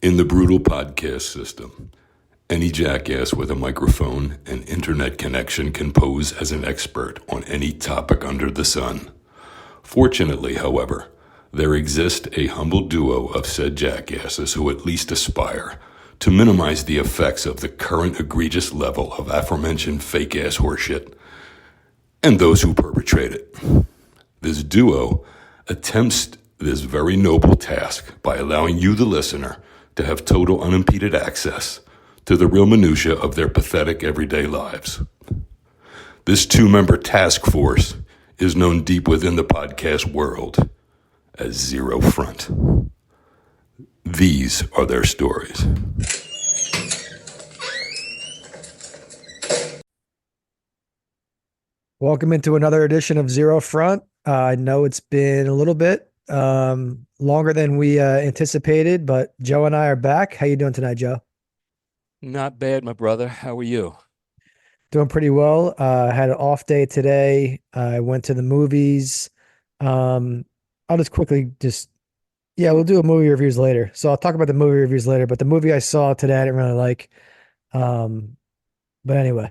In the brutal podcast system, any jackass with a microphone and internet connection can pose as an expert on any topic under the sun. Fortunately, however, there exists a humble duo of said jackasses who at least aspire to minimize the effects of the current egregious level of aforementioned fake-ass horseshit and those who perpetrate it. This duo attempts this very noble task by allowing you, the listener, to have total unimpeded access to the real minutia of their pathetic everyday lives. This two-member task force is known deep within the podcast world as Zero Front. These are their stories. Welcome into another edition of Zero Front. I know it's been a little bit longer than we anticipated, but Joe and I are back. How you doing tonight, Joe? Not bad, my brother. How are you? Doing pretty well. Had an off day today. I went to the movies. I'll just quickly we'll do a movie reviews later. So I'll talk about the movie reviews later, but the movie I saw today I didn't really like. But anyway,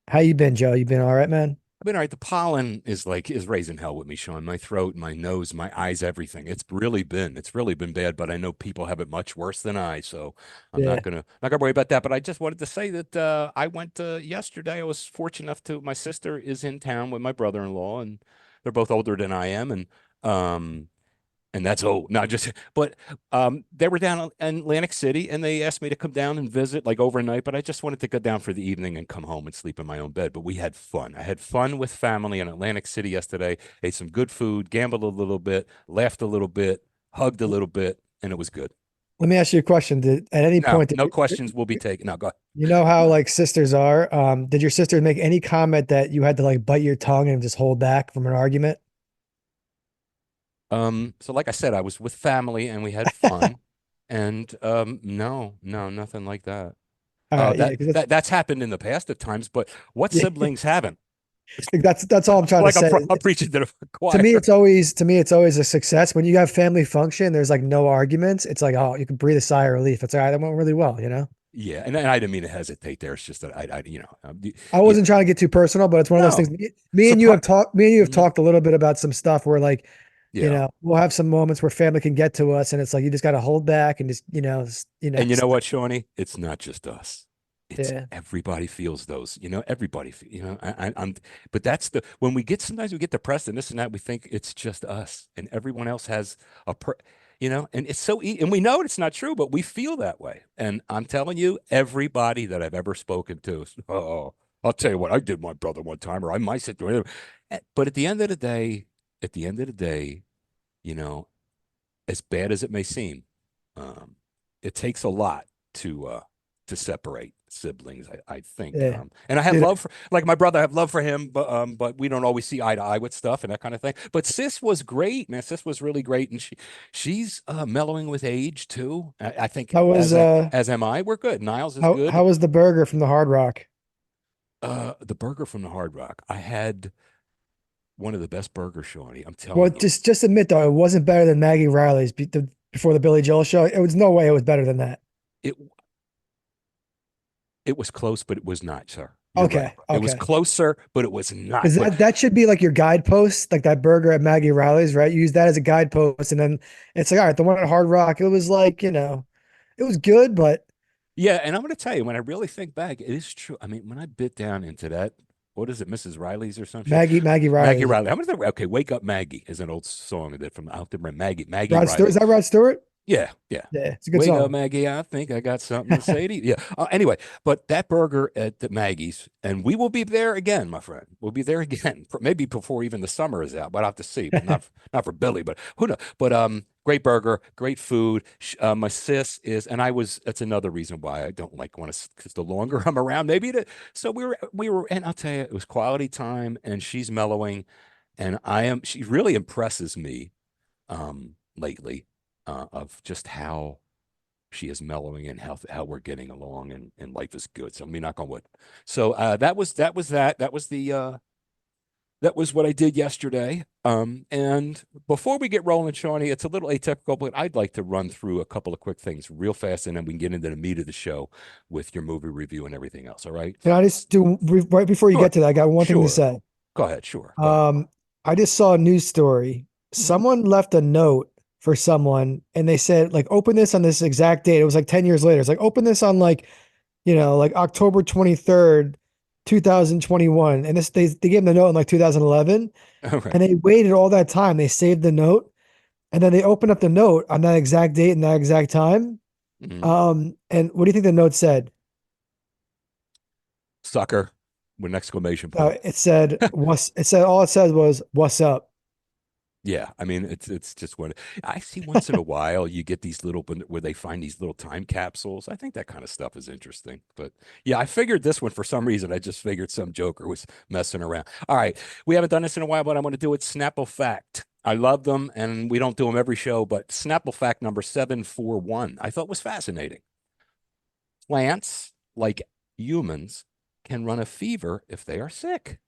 how you been, Joe? You been all right, man? I've been all right. The pollen is raising hell with me, Sean. My throat, my nose, my eyes, everything. It's really been bad, but I know people have it much worse than I, so I'm Yeah. not gonna worry about that. But I just wanted to say that I went yesterday. I was fortunate enough to my sister is in town with my brother-in-law, and they're both older than I am, and that's not just, but they were down in Atlantic City and they asked me to come down and visit like overnight, but I just wanted to go down for the evening and come home and sleep in my own bed. But we had fun. I had fun with family in Atlantic City yesterday, ate some good food, gambled a little bit, laughed a little bit, hugged a little bit, and it was good. Let me ask you a question. At any point, No questions will be taken. No, go ahead. you know how like sisters are? Did your sister make any comment that you had to like bite your tongue and just hold back from an argument? So like I said, I was with family and we had fun. And no, nothing like that. All right, yeah, That because that's happened in the past at times, but what yeah, siblings haven't? that's all I'm trying to Like say. I'm preaching to the To choir. me, it's always a success when you have family function. There's like no arguments. It's like, oh, you can breathe a sigh of relief. It's all right. That went really well, you know. Yeah, and I didn't mean to hesitate there. It's just that I wasn't trying to get too personal, but it's one of those no, things. Me and you have surprise. talked. Me and you have talked a little bit about some stuff where, like, Yeah, we'll have some moments where family can get to us, and it's like you just got to hold back and just, and you know what, Shawnee? It's not just us. It's yeah, everybody feels those. Everybody. I'm. But that's when we get sometimes we get depressed and this and that. We think it's just us, and everyone else has a and it's so and we know it's not true, but we feel that way. And I'm telling you, everybody that I've ever spoken to, oh, I'll tell you what I did my brother one time, or I might sit there. But at the end of the day, you know, as bad as it may seem, um, it takes a lot to separate siblings. I think, yeah, and I have dude. love for like my brother. I have love for him, but we don't always see eye to eye with stuff and that kind of thing. But sis was great, man. Sis was really great, and she's mellowing with age too. I think How was as am I. We're good. Niles is how good. was the burger from the Hard Rock? The burger from the Hard Rock. I had one of the best burgers, Shawnee. I'm Well, telling you. just admit though, it wasn't better than Maggie Riley's before the Billy Joel show. It was no way it was better than that. It It was close, but it was not, sir. You're right. Okay, It was okay. closer, but it was not. Because But that should be like your guidepost, like that burger at Maggie Riley's, right? You use that as a guidepost, and then it's like, all right, the one at Hard Rock, it was like, it was good, but yeah, and I'm going to tell you, when I really think back, it is true. I mean, when I bit down into that, what is it, Mrs. Riley's or some shit? Maggie Maggie Riley's. Riley. I'm going to say, okay, Wake Up Maggie is an old song that from out there. Maggie Rod Stewart, Riley. is that Rod Stewart? Yeah, yeah. Yeah, it's a good Wake up, song. Maggie. I think I got something to say to you. Yeah. Anyway, but that burger at the Maggie's, and we will be there again, my friend. We'll be there again, maybe before even the summer is out. But I will have to see. But not for Billy. But who knows? But great burger, great food. My sis is, and I was. That's another reason why I don't like want to. Because the longer I'm around, maybe the. So we were, and I'll tell you, it was quality time, and she's mellowing, and I am. She really impresses me, lately, of just how she is mellowing and how we're getting along and life is good. So I mean, knock on wood. So that was that. That was the that was what I did yesterday. And before we get rolling, Shawnee, it's a little atypical, but I'd like to run through a couple of quick things real fast, and then we can get into the meat of the show with your movie review and everything else. All right? And I just do right before you Sure. get to that, I got one thing to Sure. say. Go ahead. Sure. Go ahead. I just saw a news story. Mhm. Someone left a note for someone and they said, like, open this on this exact date. It was like 10 years later. It's like, open this on like, like October 23rd, 2021. And they gave them the note in like 2011. All right. And they waited all that time. They saved the note. And then they opened up the note on that exact date and that exact time. Mhm. And what do you think the note said? Sucker with an exclamation point. It said all it said was, "What's up?" Yeah, I mean it's just what I see once in a while. You get these little where they find these little time capsules. I think that kind of stuff is interesting. But yeah, I figured this one for some reason. I just figured some joker was messing around. All right, we haven't done this in a while, but I'm going to do it. Snapple fact. I love them, and we don't do them every show. But Snapple fact number 741, I thought was fascinating. Plants, like humans, can run a fever if they are sick.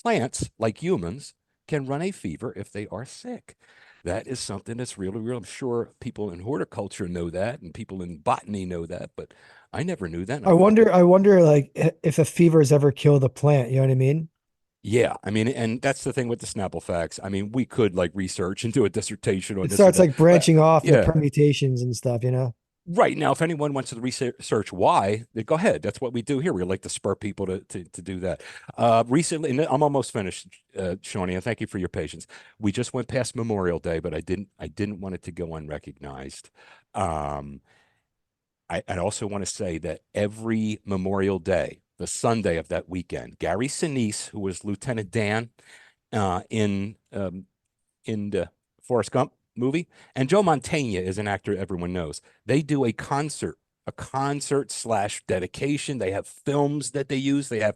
Plants, like humans, can run a fever if they are sick. That is something that's really real. I'm sure people in horticulture know that and people in botany know that, but I never knew that. And I thought that, I wonder, like, if a fever's ever killed a plant. You know what I mean? yeah, I mean, and that's the thing with the Snapple facts. I mean, we could like research and do a dissertation on It this or starts that, like but branching off into yeah, permutations and stuff. right now, if anyone wants to research why, then go ahead. That's what we do here. We like to spur people to do that. Recently, and I'm almost finished, Shawnee, and thank you for your patience. We just went past Memorial Day, but I didn't want it to go unrecognized. Um, I also want to say that every Memorial Day, the Sunday of that weekend, Gary Sinise, who was Lieutenant Dan uh, in um, in the Forrest Gump movie. And Joe Mantegna is an actor everyone knows. They do a concert slash dedication. They have films that they use. They'll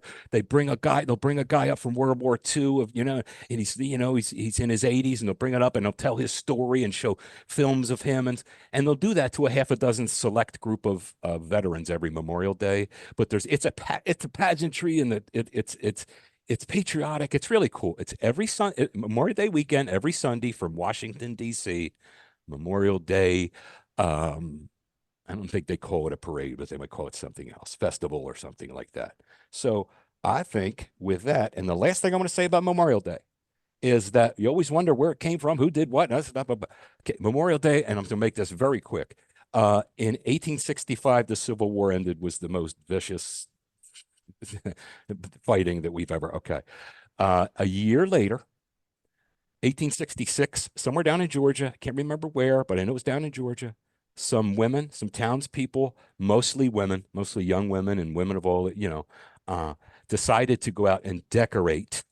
bring a guy up from World War II and he's in his 80s and they'll bring it up and they'll tell his story and show films of him and they'll do that to a half a dozen select group of veterans every Memorial Day. But it's a pageantry and it's patriotic. It's really cool. It's Memorial Day weekend, every Sunday from Washington, D.C., Memorial Day. I don't think they call it a parade, but they might call it something else, festival or something like that. So I think with that, and the last thing I want to say about Memorial Day is that you always wonder where it came from, who did what. Okay, Memorial Day, and I'm going to make this very quick. In 1865, the Civil War ended, was the most vicious fighting that we've ever. Okay. A year later, 1866, somewhere down in Georgia, I can't remember where, but I know it was down in Georgia. Some women, some townspeople, mostly women, mostly young women and women of all, decided to go out and decorate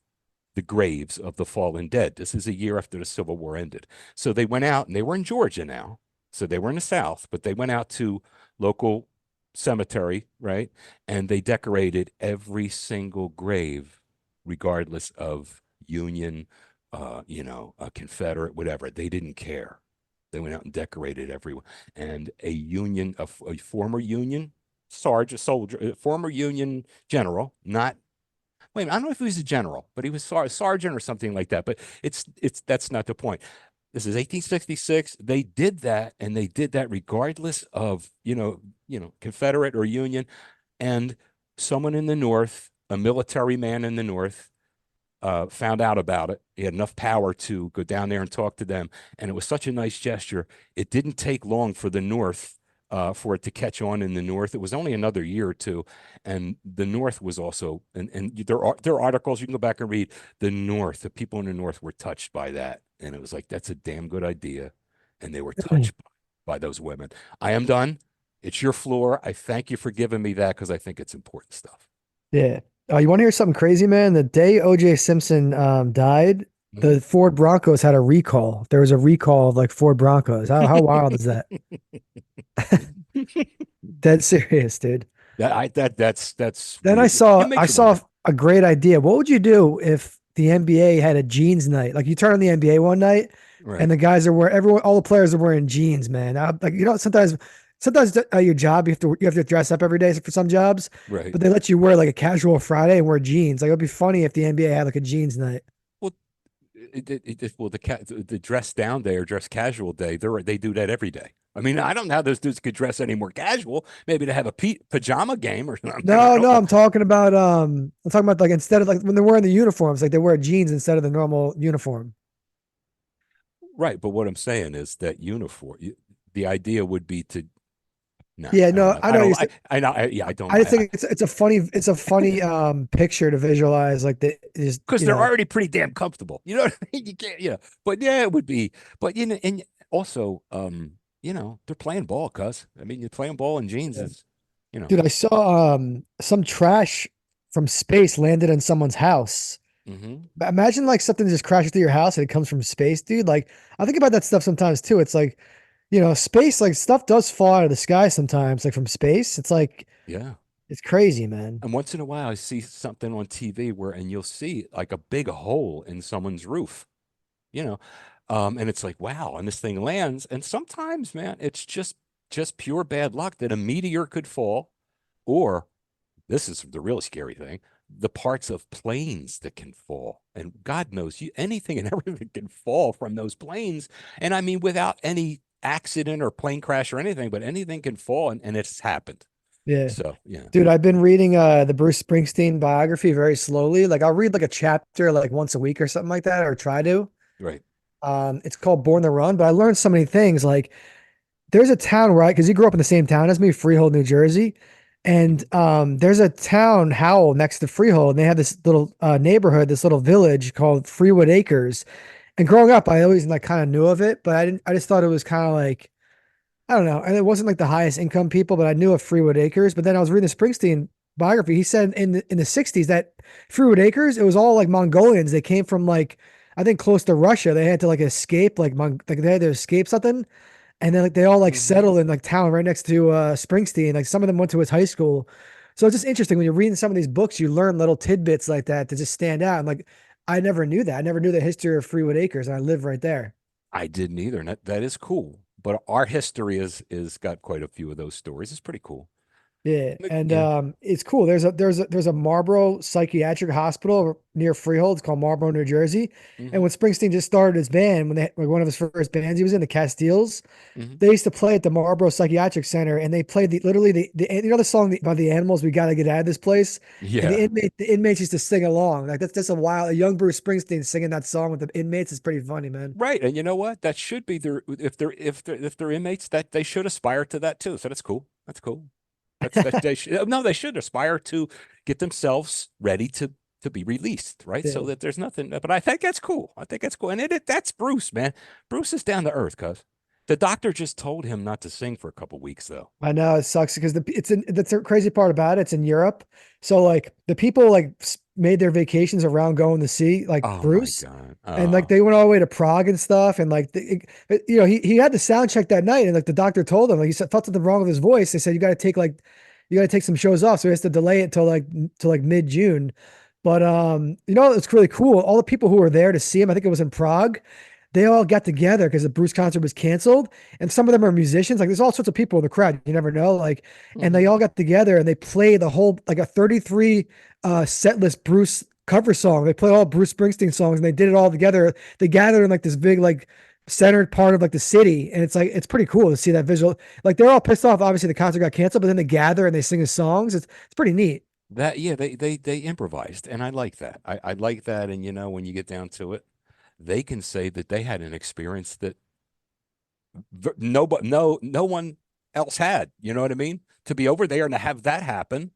the graves of the fallen dead. This is a year after the Civil War ended. So they went out and they were in Georgia now. So they were in the South, but they went out to local cemetery, right? And they decorated every single grave, regardless of Union, Confederate, whatever. They didn't care. They went out and decorated everyone. And a former Union sergeant, soldier, a former Union general, not wait, I don't know if he was a general, but he was sergeant or something like that. But that's not the point. This is 1866. They did that, and they did that regardless of Confederate or Union. And someone in the North, a military man in the North, found out about it. He had enough power to go down there and talk to them, and it was such a nice gesture. It didn't take long for the North. For it to catch on in the North, it was only another year or two, and the North was also, and there are articles you can go back and read. The people in the North were touched by that, and it was like that's a damn good idea, and they were touched by those women. I am done. It's your floor. I thank you for giving me that because I think it's important stuff. Yeah. You want to hear something crazy, man? The day OJ Simpson died, the Ford Broncos had a recall. There was a recall of like Ford Broncos. How wild is that? Dead serious, dude. That's Then weird. It I makes you saw wonder. a great idea. What would you do if the NBA had a jeans night? Like you turn on the NBA one night and Right. the guys are wearing all the players are wearing jeans, man. Sometimes sometimes at your job you have to dress up every day for some jobs, Right. but they let you wear like a casual Friday and wear jeans. Like it'd be funny if the NBA had like a jeans night. Well, well, the dress down day or dress casual day, they do that every day. I mean, I don't know how those dudes could dress any more casual. Maybe to have a pajama game or something. I No, don't no, know. I'm talking about like instead of like when they're wearing the uniforms, like they wear jeans instead of the normal uniform. Right, but what I'm saying is that uniform. The idea would be to. No, Yeah, I don't no, know. I I know what don't. you're saying. I know. Yeah, I don't. I just think it's a funny picture to visualize like the is Because they're already pretty damn comfortable. You know what I mean? You can't. Yeah, but yeah, it would be. But and also, they're playing ball, cuz. I mean, you're playing ball in jeans is, you know. dude, I saw some trash from space landed in someone's house. Hmm. Imagine like something just crashes through your house and it comes from space, dude. Like I think about that stuff sometimes too. It's like, space, like stuff does fall out of the sky sometimes, like from space. It's like Yeah. it's crazy, man. And once in a while, I see something on TV and you'll see like a big hole in someone's roof, you know, and it's like, wow, and this thing lands. And sometimes, man, it's just pure bad luck that a meteor could fall, or this is the real scary thing, the parts of planes that can fall. And God knows anything and everything can fall from those planes. And I mean, without any accident or plane crash or anything, but anything can fall, and it's happened. Yeah. So, yeah, Dude, I've been reading the Bruce Springsteen biography very slowly. Like I'll read like a chapter like once a week or something like that, or try to. right. It's called Born to Run, but I learned so many things. Like there's a town where because he grew up in the same town as me, Freehold, New Jersey. And Mhm. there's a town, Howell, next to Freehold, and they have this little neighborhood, this little village called Freewood Acres. And growing up, I always like kind of knew of it, but I just thought it was kind of like I don't know. And it wasn't like the highest income people, but I knew of Freewood Acres. But then I was reading the Springsteen biography. He said in the 60s that Freewood Acres, it was all like Mongolians. They came from like I think close to Russia. They had to like escape like they had to escape something. And then like they all like Hmm. settled in like town right next to Springsteen. Like some of them went to his high school. So it's just interesting when you're reading some of these books, you learn little tidbits like that to just stand out. And like I never knew that. I never knew the history of Freewood Acres, and I live right there. I didn't either. And that is cool. But our history is got quite a few of those stories. It's pretty cool. Yeah, and Yeah. it's cool. There's a Marlboro psychiatric hospital near Freehold. It's called Marlboro, New Jersey. And Hmm. when Springsteen just started his band, when they like one of his first bands he was in, the Castiles, Hmm. they used to play at the Marlboro Psychiatric Center, and they played literally the song about the animals. We got to get out of this place. And Yeah. the inmates used to sing along. Like that's a young Bruce Springsteen singing that song with the inmates is pretty funny, man. Right. And you know what? That should be their if they're inmates, that they should aspire to that too. So that's cool. That's cool. That they should no, they should aspire to get themselves ready to be released, right? So Yeah. that there's nothing. But I think that's cool. I think that's cool. And that's Bruce, man. Bruce is down to earth, cuz the doctor just told him not to sing for a couple weeks, though. I know it sucks because that's the crazy part about it. It's in Europe, so like the people like made their vacations around going to see like Oh my Bruce, God. and like they went all the way to Prague and stuff, and like he had the sound check that night, and like the doctor told him like he said felt something wrong with his voice. They said you got to take some shows off, so he has to delay it till like mid June. But it's really cool. All the people who were there to see him, I think it was in Prague. They all got together because the Bruce concert was canceled, and some of them are musicians. Like there's all sorts of people in the crowd. You never know. Like, and they Hmm. all got together and they played the whole like a 33 set list Bruce cover song. They played all Bruce Springsteen songs and they did it all together. They gathered in like this big like centered part of like the city, and it's pretty cool to see that visual. Like they're all pissed off. Obviously, the concert got canceled, but then they gather and they sing his songs. It's pretty neat. That yeah, they improvised, and I like that. I like that, and when you get down to it, they can say that they had an experience that no one else had. You know what I mean? To be over there and to have that happen.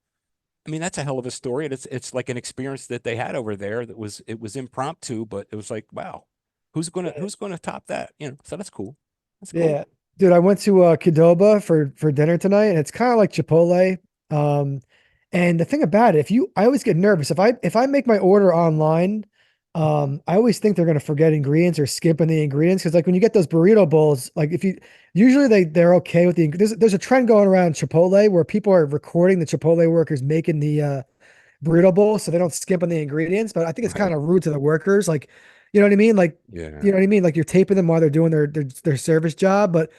I mean, that's a hell of a story, and it's like an experience that they had over there that it was impromptu, but it was like, wow, who's gonna top that? So that's cool. That's cool. Yeah, dude, I went to Qdoba for dinner tonight, and it's kind of like Chipotle. Um, and the thing about it, I always get nervous if I make my order online. I always think they're gonna forget ingredients or skip on the ingredients because like when you get those burrito bowls, like if you usually they're okay with there's a trend going around Chipotle where people are recording the Chipotle workers making the burrito bowl so they don't skip on the ingredients. But I think it's kind Right. of rude to the workers, like you know what I mean, like you Yeah. know what I mean, like you're taping them while they're doing their service job, but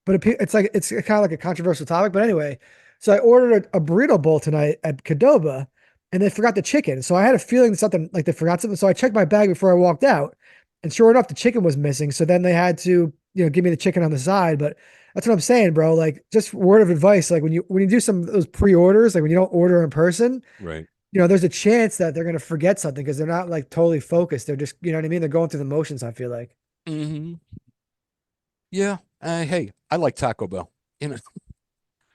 but it's like it's kind of like a controversial topic. But anyway, so I ordered a burrito bowl tonight at Qdoba, and they forgot the chicken. So I had a feeling that something like they forgot something. So I checked my bag before I walked out, and sure enough, the chicken was missing. So then they had to, give me the chicken on the side. But that's what I'm saying, bro. Like, just word of advice, like when you do some of those pre-orders, like when you don't order in person, Right. there's a chance that they're gonna forget something because they're not like totally focused. They're just, you know what I mean? They're going through the motions, I feel like. Hmm. Yeah. Hey, I like Taco Bell. You know,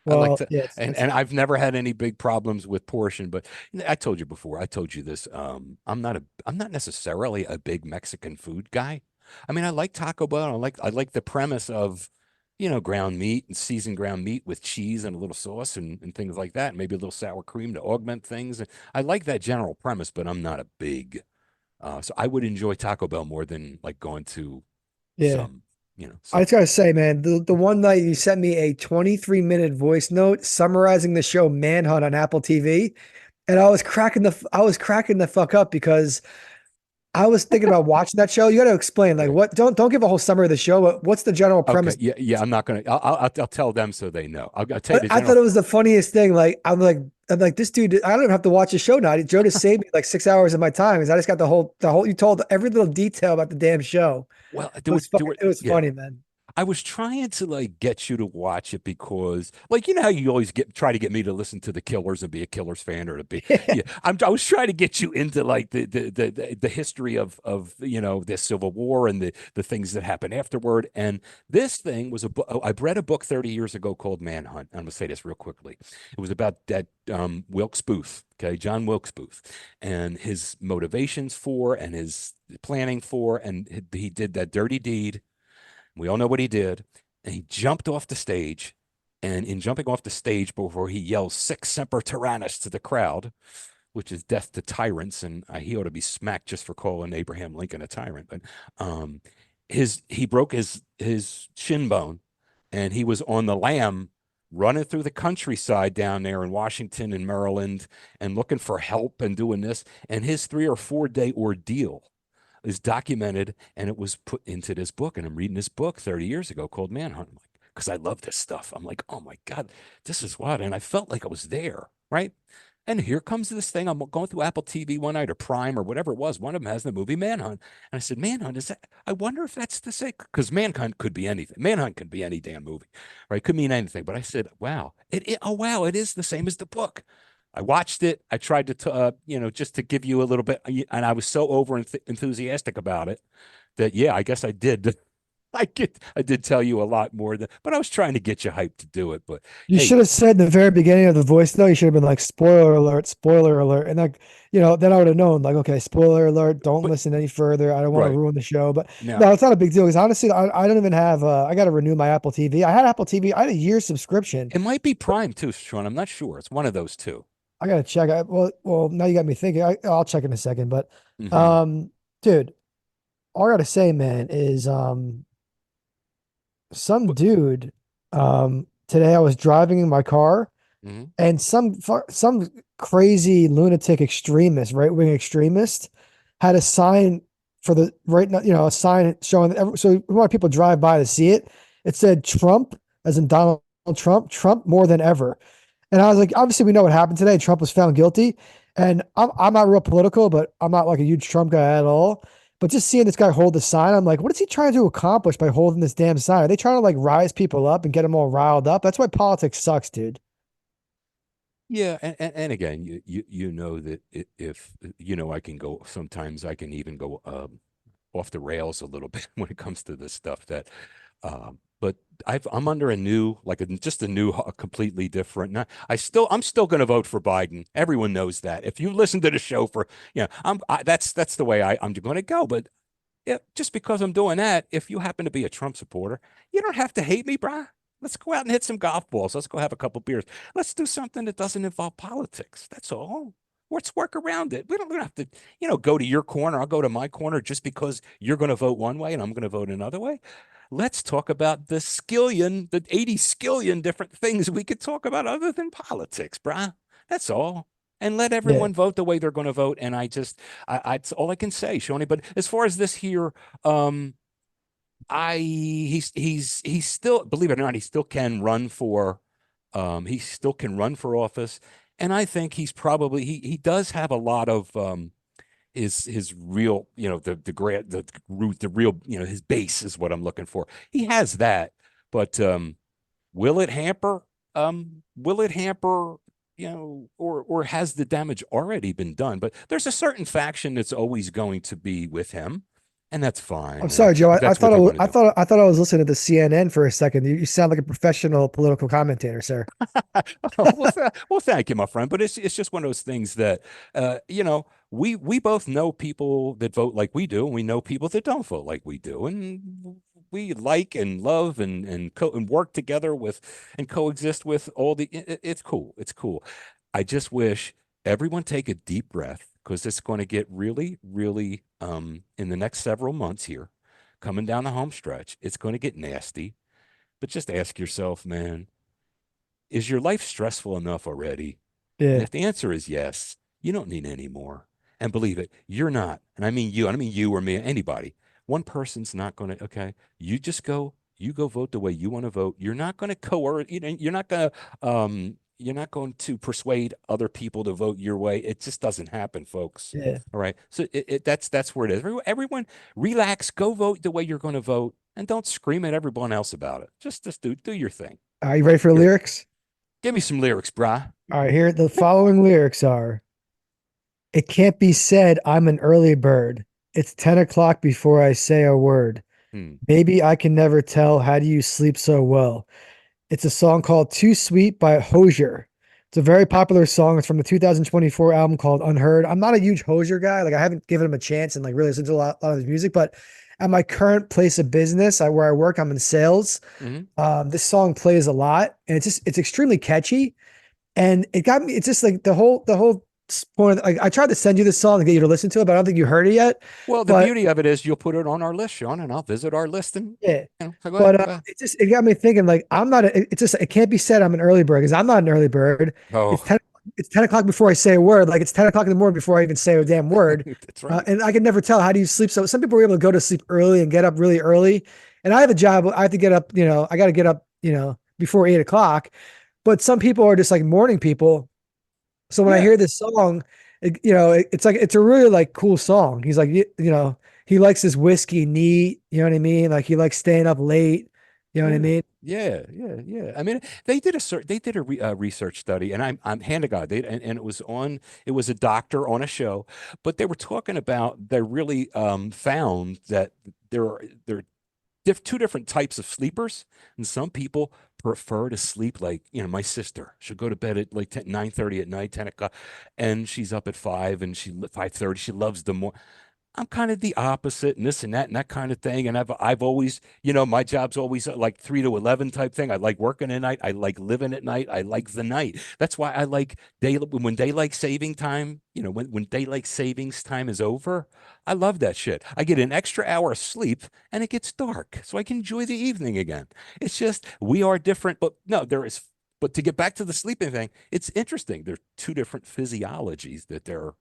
I like Well, to, yeah, and I've never had any big problems with portion, but I told you before, I told you this. I'm not necessarily a big Mexican food guy. I mean, I like Taco Bell. I like the premise of, ground meat and seasoned ground meat with cheese and a little sauce and things like that. Maybe a little sour cream to augment things. And I like that general premise, but I'm not a big, so I would enjoy Taco Bell more than like going to yeah. some, I some, just gotta say, man, the one night you sent me a 23-minute voice note summarizing the show Manhunt on Apple TV, and I was cracking the fuck up because I was thinking about watching that show. You got to explain, like, right. what? Don't give a whole summary of the show, but what's the general Okay, premise? yeah, yeah. I'm not gonna. I'll tell them so they know. I'll tell you But the I thought general. it was the funniest thing. Like, I'm like, this dude. I don't even have to watch the show now. Joe just saved me like 6 hours of my time because I just got the whole. You told every little detail about the damn show. Well, It was do it. it was Yeah, funny, man. I was trying to like get you to watch it because, like, how you always try to get me to listen to the Killers and be a Killers fan or to be, yeah. I was trying to get you into like the history of the Civil War and the things that happened afterward. And this thing was a book. I read a book 30 years ago called Manhunt. I'm gonna say this real quickly. It was about that Wilkes Booth, okay, John Wilkes Booth, and his motivations for and his planning for, and he did that dirty deed. We all know what he did. And he jumped off the stage. And in jumping off the stage before he yells Sic Semper Tyrannis to the crowd, which is death to tyrants, and he ought to be smacked just for calling Abraham Lincoln a tyrant. But um, he broke his shin bone, and he was on the lam running through the countryside down there in Washington and Maryland and looking for help and doing this. And his 3 or 4 day ordeal is documented and it was put into this book. And I'm reading this book 30 years ago called Manhunt. Because I love this stuff. I'm like, oh my God, this is what. And I felt like I was there, right? And here comes this thing. I'm going through Apple TV one night or Prime or whatever it was. One of them has the movie Manhunt. And I said, Manhunt, is that? I wonder if that's the same. Because Manhunt could be anything. Manhunt could be any damn movie, right? Could mean anything. But I said, wow, oh, wow, it is the same as the book. I watched it. I tried to, just to give you a little bit. And I was so enthusiastic about it that, yeah, I guess I did. I did tell you a lot more than, but I was trying to get you hyped to do it. But You hey, should have said in the very beginning of the voice, though, you should have been like, spoiler alert. And like, then I would have known, like, okay, spoiler alert, don't but listen any further. I don't want to right ruin the show. But now no, it's not a big deal because honestly, I don't even have, I got to renew my Apple TV. I had Apple TV, I had a year subscription. it might be Prime too, Sean. I'm not sure. It's one of those two. I got to check. Well, now you got me thinking. I'll check in a second. But, Hmm. um, dude, all I got to say, man, is, some But, dude, today I was driving in my car. mhm. And some crazy lunatic extremist, right wing extremist, had a sign for the right now, a sign showing that so we want people to drive by to see it. It said Trump, as in Donald Trump, Trump more than ever. And I was like, obviously we know what happened today. Trump was found guilty. And I'm not real political, but I'm not like a huge Trump guy at all. But just seeing this guy hold the sign, I'm like, what is he trying to accomplish by holding this damn sign? Are they trying to like rise people up and get them all riled up? That's why politics sucks, dude. Yeah, and again, you know that if I can go sometimes I can even go off the rails a little bit when it comes to this stuff that but I'm under a new like just a new completely different. I'm still going to vote for Biden. Everyone knows that. If you listen to the show for that's the way I'm going to go. But yeah, just because I'm doing that, if you happen to be a Trump supporter, you don't have to hate me, brah. Let's go out and hit some golf balls. Let's go have a couple beers. Let's do something that doesn't involve politics. That's all. Let's work around it. We don't have to, go to your corner. I'll go to my corner just because you're going to vote one way and I'm going to vote another way. Let's talk about the 80 skillion different things we could talk about other than politics, brah. That's all. And let Yeah. everyone vote the way they're going to vote. And it's all I can say, Shoni. But as far as this here, um, He's still, believe it or not, he still can run for office. And I think he does have a lot of his real, the real, his base is what I'm looking for. He has that, but will it hamper? Will it hamper? Or has the damage already been done? But there's a certain faction that's always going to be with him, and that's I'm fine. sorry, Joe. If I that's what thought they want to do. I thought I was listening to the CNN for a second. You sound like a professional political commentator, sir. Well, thank you, my friend. But it's just one of those things that we both know people that vote like we do, and we know people that don't vote like we do, and we like and love and work together with and coexist with all it's cool. It's cool. I just wish everyone take a deep breath because it's going to get really, really in the next several months here, coming down the home stretch. It's going to get nasty. But just ask yourself, man, is your life stressful enough already? And Yeah, if the answer is yes, you don't need any more. And believe it, you're not. And I don't mean you or me, anybody. One person's not going to, okay, you go vote the way you want to vote. You're not going to coerce, you're not going to persuade other people to vote your way. It just doesn't happen, folks. yeah. All right. So that's where it is. Everyone relax, go vote the way you're going to vote and don't scream at everyone else about it. Just do your thing. Are you ready for the Here, lyrics? give me some lyrics, brah. All right, here the following lyrics are: It can't be said I'm an early bird. It's 10 o'clock before I say a word. Hmm. Maybe I can never tell. How do you sleep so well? It's a song called Too Sweet by Hozier. It's a very popular song. It's from the 2024 album called Unheard. I'm not a huge Hozier guy. Like I haven't given him a chance and like really listened to a lot of his music, but at my current place of business, where I work, I'm in sales. Hmm. This song plays a lot and it's extremely catchy. And it got me, it's just like the whole point. Like I tried to send you this song to get you to listen to it, but I don't think you heard it yet. Well, the But beauty of it is you'll put it on our list, Sean, and I'll visit our list and yeah, so go ahead. but Go ahead. it got me thinking like I'm not it's just it can't be said I'm an early bird because I'm not an early bird. It's Oh, 10 it's 10 o'clock before I say a word. Like it's 10 o'clock in the morning before I even say a damn word. that's right. And I can never tell how do you sleep. So some people are able to go to sleep early and get up really early. And I have a job. I have to get up, I got to get up, before 8 o'clock. But some people are just like morning people. So when I Yeah. hear this song, it's like it's a really like cool song. He's like, he likes his whiskey neat. You know what I mean? Like he likes staying up late. You know what I Yeah. mean? Yeah, yeah, yeah. I mean, they did a research study, and I'm hand to God, and it was a doctor on a show, but they were talking about they really found that there are two different types of sleepers, and some people prefer to sleep like my sister. She'll go to bed at like 9:30 at night, 10 o'clock, and she's up at 5 and 5:30. She loves the more. I'm kind of the opposite and this and that kind of thing. And I've always, my job's always like 3 to 11 type thing. I like working at night. I like living at night. I like the night. That's why I like when daylight saving time, when daylight savings time is over, I love that shit. I get an extra hour of sleep and it gets dark. So I can enjoy the evening again. It's just we are different, but no, but to get back to the sleeping thing, it's interesting. There are two different physiologies that they're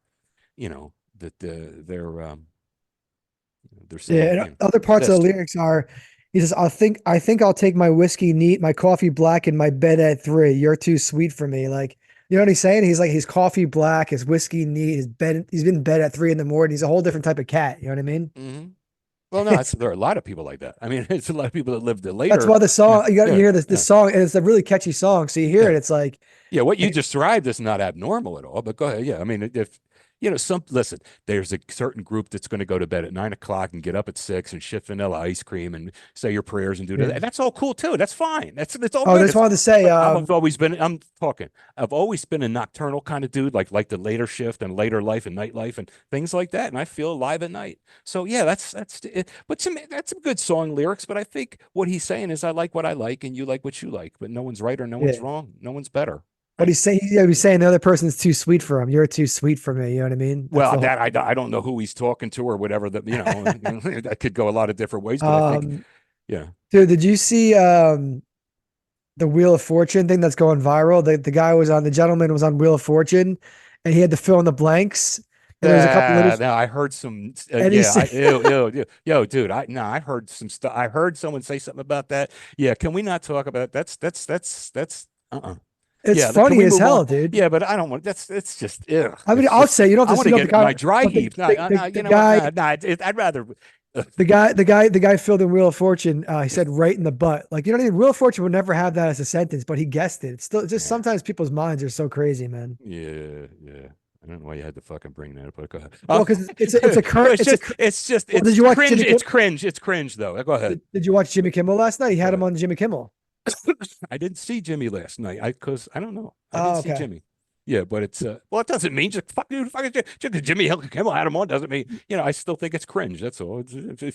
Yeah. saying, And other parts of the exist. lyrics are, he says, I think I'll take my whiskey neat, my coffee black, and my bed at 3. You're too sweet for me. Like, you know what he's saying? He's like, his coffee black, his whiskey neat, he's been in bed at 3 in the morning. He's a whole different type of cat. You know what I mean? Hmm. Well, no, there are a lot of people like that. I mean, it's a lot of people that lived it That's later. why the Yeah, song you yeah, hear this yeah, song and it's a really catchy song. So you hear yeah. it, it's like Yeah, what you and described is not abnormal at all, but go ahead. Yeah, I mean, if listen, there's a certain group that's going to go to bed at 9 o'clock and get up at 6 and shit vanilla ice cream and say your prayers and do that. yeah. And that's all cool too. That's fine. That's all Oh, I good. just wanted to say, But I've always been a nocturnal kind of dude, like the later shift and later life and nightlife and things like that. And I feel alive at night. So yeah, that's it. But that's some good song lyrics. But I think what he's saying is I like what I like and you like what you like, but no one's right or no one's yeah. wrong. No one's better. But Right. he's saying the other person's too sweet for him. You're too sweet for me. You know what I mean? That's Well, the whole. that I don't know who he's talking to or whatever that could go a lot of different ways, but I think, um, yeah. Dude, did you see the Wheel of Fortune thing that's going viral? The gentleman was on Wheel of Fortune, and he had to fill in the blanks. and there was a couple others. No, I heard some. And he Yeah, said, yo, dude. I heard some stuff. I heard someone say something about that. Yeah, can we not talk about that's. "It's Yeah, can funny we as move on? hell, dude." Yeah, but I don't want. It's just. Ugh, I mean, it's I'll just. say you don't I have to want to see the get guy, my dry but heave. No, no, the you know what? guy, No, no. I'd rather. the guy filled in Wheel of Fortune. He said right in the butt. Like, you know what I mean? Wheel of Fortune would never have that as a sentence, but he guessed it. It's still just Yeah, sometimes people's minds are so crazy, man. yeah, yeah. I don't know why you had to fucking bring that up, but go ahead. Well, because it's a Well, current, it's well, did you watch cringe. Jimmy It's Kimmel? cringe. It's cringe, though. Go ahead. Did you watch Jimmy Kimmel last night? He Go had him ahead. on Jimmy Kimmel. I didn't see Jimmy last night. Because I don't know. I didn't Oh, see okay. Jimmy. Yeah, but it's well, it doesn't mean just fuck dude, fucking Jimmy Kimmel had him on doesn't mean I still think it's cringe. That's all.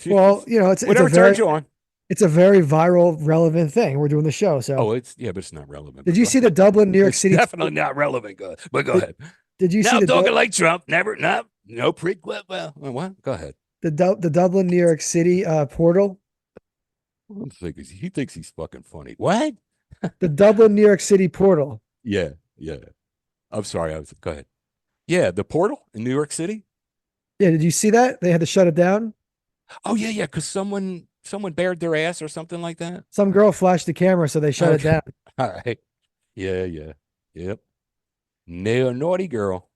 Well, you know, Whatever turns you on. it's a very viral, relevant thing. We're doing the show. So, Oh, it's but it's not relevant. did But you go see ahead. the Dublin, New York It's City? definitely not relevant. But go Did, ahead. did you see Now I'm talking like Trump. Never, no pre. Well, what? Go ahead. the Dublin, New York City portal? He thinks he's fucking funny. What? The Dublin, New York City portal. Yeah, yeah. I'm sorry. Go ahead. Yeah, the portal in New York City. Yeah, did you see that? They had to shut it down. Oh yeah, yeah. Because someone bared their ass or something like that. Some girl flashed the camera, so they shut it Okay. down. All right. Yeah, yeah, yep. Naughty girl.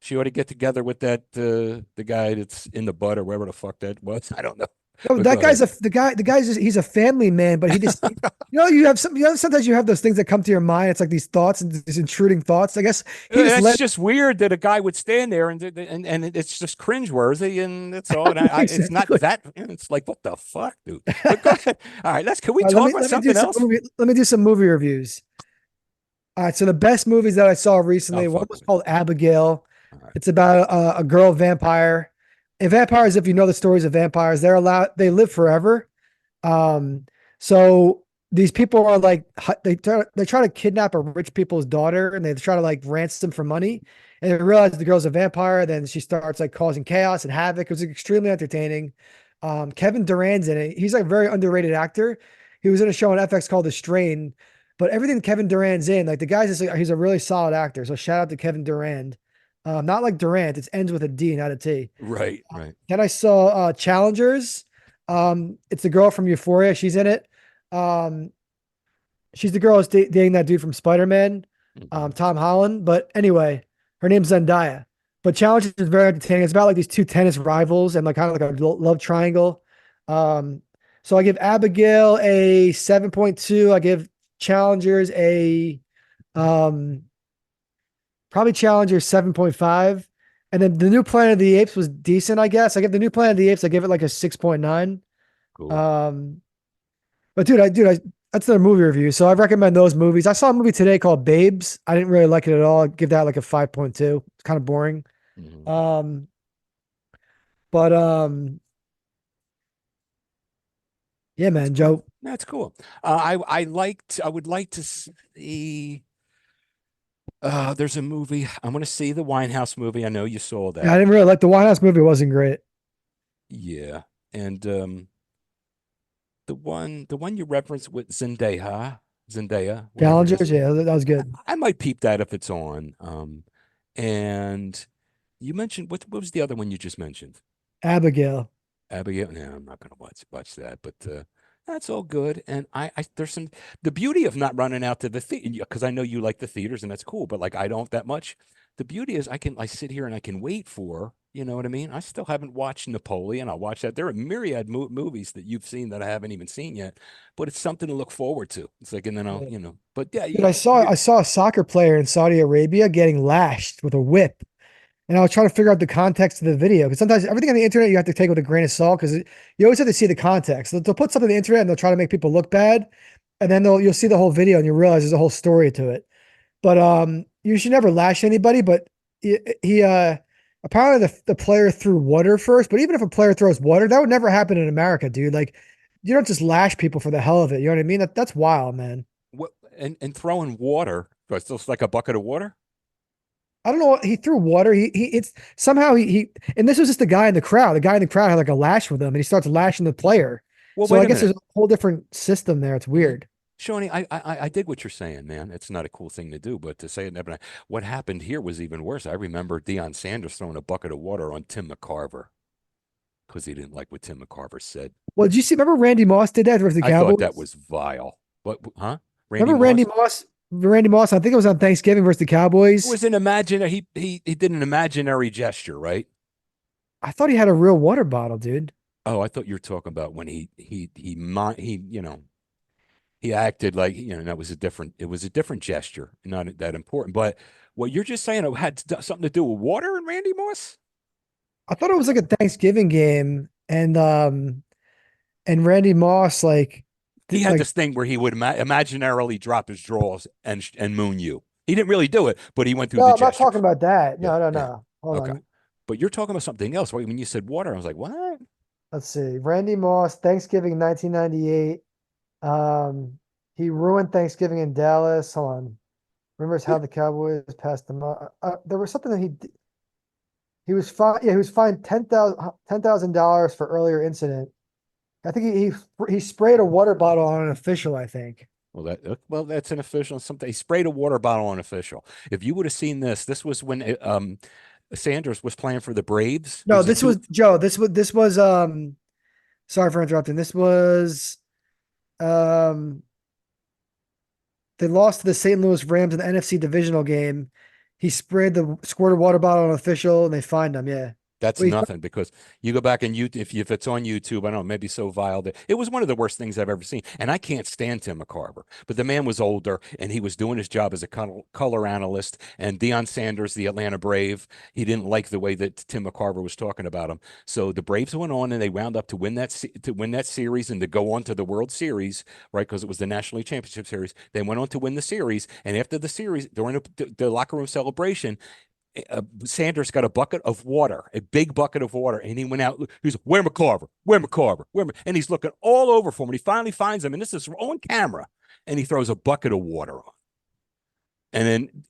She ought to get together with that the guy that's in the butt or wherever the fuck that was. I don't know. No, But go that guy's ahead. the guy's just, he's a family man, but he just sometimes you have those things that come to your mind. It's like these thoughts and these intruding thoughts. I guess he just That's let just weird that a guy would stand there and it's just cringeworthy and that's all. And it's not exactly. that. It's like what the fuck, dude. But go ahead. All right, can we All right, talk about something else? let me do some movie reviews. All right, so the best movies that I saw Oh, recently, one fuck was with me. called Abigail. All right, It's about a girl vampire. And vampires, if you know the stories of vampires, they live forever. Um, so these people are like they try to kidnap a rich people's daughter and they try to like ransom for money. And they realize the girl's a vampire. Then she starts like causing chaos and havoc. It was extremely entertaining. Kevin Durant's in it. He's like a very underrated actor. He was in a show on FX called The Strain. But everything Kevin Durant's in, like the guy's just like, he's a really solid actor. So shout out to Kevin Durant. Not like Durant. It ends with a D, not a T. right, right. Then I saw Challengers. It's the girl from Euphoria. She's in it. Um, she's the girl who's dating that dude from Spider-Man, Mhm. Tom Holland. But anyway, her name's Zendaya. But Challengers is very entertaining. It's about like these two tennis rivals and like kind of like a love triangle. Um, so I give Abigail a 7.2. I give Challengers a um, probably Challengers 7.5. And then the new Planet of the Apes was decent, I guess. I give the new Planet of the Apes, I give it like a 6.9. Cool. But that's their movie review. So I recommend those movies. I saw a movie today called Babes. I didn't really like it at all. I'd give that like a 5.2. It's kind of boring. Mhm. Um, but yeah, That's man, cool. Joe. That's cool. I would like to see. There's a movie. I'm going to see the Winehouse movie. I know you saw Yeah, I that. didn't really like the Winehouse movie. Wasn't great. Yeah, and the one you referenced with Zendaya, whatever it is. Challengers, yeah, that was good. I might peep that if it's on. And you mentioned what was the other one you just mentioned? Abigail. Abigail. No, I'm not going to watch that, but that's all good. And I there's the beauty of not running out to the theater because I know you like the theaters and that's cool, but like I don't that much. The beauty is I sit here and I can wait for, you know what I mean? I still haven't watched Napoleon. I'll watch that. There are myriad movies that you've seen that I haven't even seen yet, but it's something to look forward to. It's like, and then I'll, Yeah. but yeah, Dude, I saw a soccer player in Saudi Arabia getting lashed with a whip. And I was trying to figure out the context of the video because sometimes everything on the internet you have to take with a grain of salt because you always have to see the context. They'll put something on the internet and they'll try to make people look bad, and then you'll see the whole video and you realize there's a whole story to it. But you should never lash anybody. But he apparently the player threw water first. But even if a player throws water, that would never happen in America, dude. Like you don't just lash people for the hell of it. You know what I mean? That's wild, man. what and throwing water, so it's just like a bucket of water. I don't know what he threw water. It's somehow and this was just the guy in the crowd. The guy in the crowd had like a lash with him and he starts lashing the player. Well, So I wait a guess there's minute. a whole different system there. It's weird. Shawnee, I dig what you're saying, man. It's not a cool thing to do, but to say it, but what happened here was even worse. I remember Deion Sanders throwing a bucket of water on Tim McCarver because he didn't like what Tim McCarver said. Well, did you see? Remember Randy Moss did that versus the I thought that Cowboys? was vile. What, huh? Randy Remember Randy Moss? Moss? Randy Moss. I think it was on Thanksgiving versus the It Cowboys. was an imaginary, he did an imaginary gesture, right? I thought he had a real water bottle, dude. Oh, I thought you were talking about when he acted like, that was it was a different gesture, not that important. But what you're just saying, it had something to do with water and Randy Moss? I thought it was like a Thanksgiving game, and Randy Moss He had like this thing where he would imaginarily drop his drawers and moon you. He didn't really do it, but he went through no, the I'm not talking gestures. about that. Yeah, No, no, yeah. no. Hold Okay. on. But you're talking about something else. Right? When you said water, I was like, what? Let's see. Randy Moss, Thanksgiving 1998. Um, he ruined Thanksgiving in Dallas. Hold on. Remembers how the Cowboys passed them up. There was something that he was fined. Yeah, he was fined $10,000 for earlier incident. I think he sprayed a water bottle on an official, I think. Well, that's an official. Something he sprayed a water bottle on official. If you would have seen this, this was when Sanders was playing for the Braves. It No, was a this two. was Joe. This was sorry for interrupting. This was um they lost to the St. Louis Rams in the NFC divisional game. He squirted a water bottle on an official and they fined him. Yeah. That's Wait, nothing because you go back and if it's on YouTube, I don't know, maybe so vile that it was one of the worst things I've ever seen. And I can't stand Tim McCarver, but the man was older and he was doing his job as a color analyst. And Deion Sanders, the Atlanta Brave, he didn't like the way that Tim McCarver was talking about him. So the Braves went on and they wound up to win that series and to go on to the World Series, right? Because it was the National League Championship Series. They went on to win the series, and after the series, during the locker room celebration, Sanders got a bucket of water, a big bucket of water, and he went out. He's like, "Where McCarver? Where McCarver? And he's looking all over for him. And he finally finds him, and this is on camera. And he throws a bucket of water on. And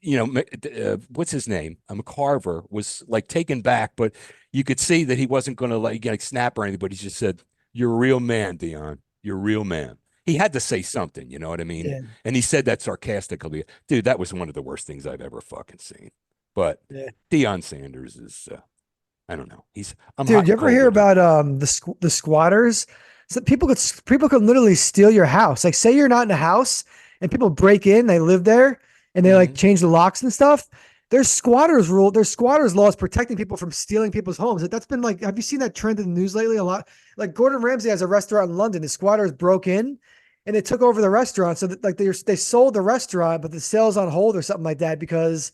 then, what's his name? McCarver was like taken back, but you could see that he wasn't going to like snap or anything. But he just said, "You're a real man, Deion. You're a real man." He had to say something, you know what I mean? yeah, And he said that sarcastically. Dude, that was one of the worst things I've ever fucking seen. But yeah. Deion Sanders is, I don't know. I'm hot Dude, you and ever cold hear with him. about the squatters? So people could literally steal your house. Like say you're not in a house and people break in, they live there and they like Hmm. change the locks and stuff. There's squatters laws protecting people from stealing people's homes. That's been like, have you seen that trend in the news lately? A lot. Like Gordon Ramsay has a restaurant in London. The squatters broke in and they took over the restaurant. So that, like they sold the restaurant, but the sales on hold or something like that because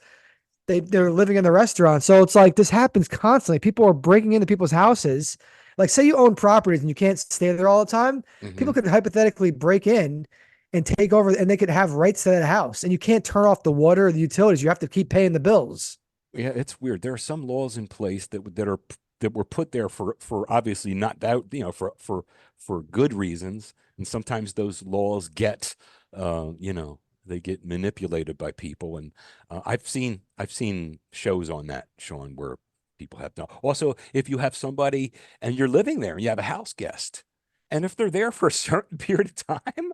they're living in the restaurant. So it's like this happens constantly. People are breaking into people's houses. Like say you own properties and you can't stay there all the time. Hmm. People could hypothetically break in and take over and they could have rights to that house. And you can't turn off the water or the utilities. You have to keep paying the bills. Yeah, it's weird. There are some laws in place that were put there for obviously not that, for good reasons. And sometimes those laws get, they get manipulated by people. And I've seen shows on that, Sean, where people have no. Also, if you have somebody and you're living there and you have a house guest, and if they're there for a certain period of time,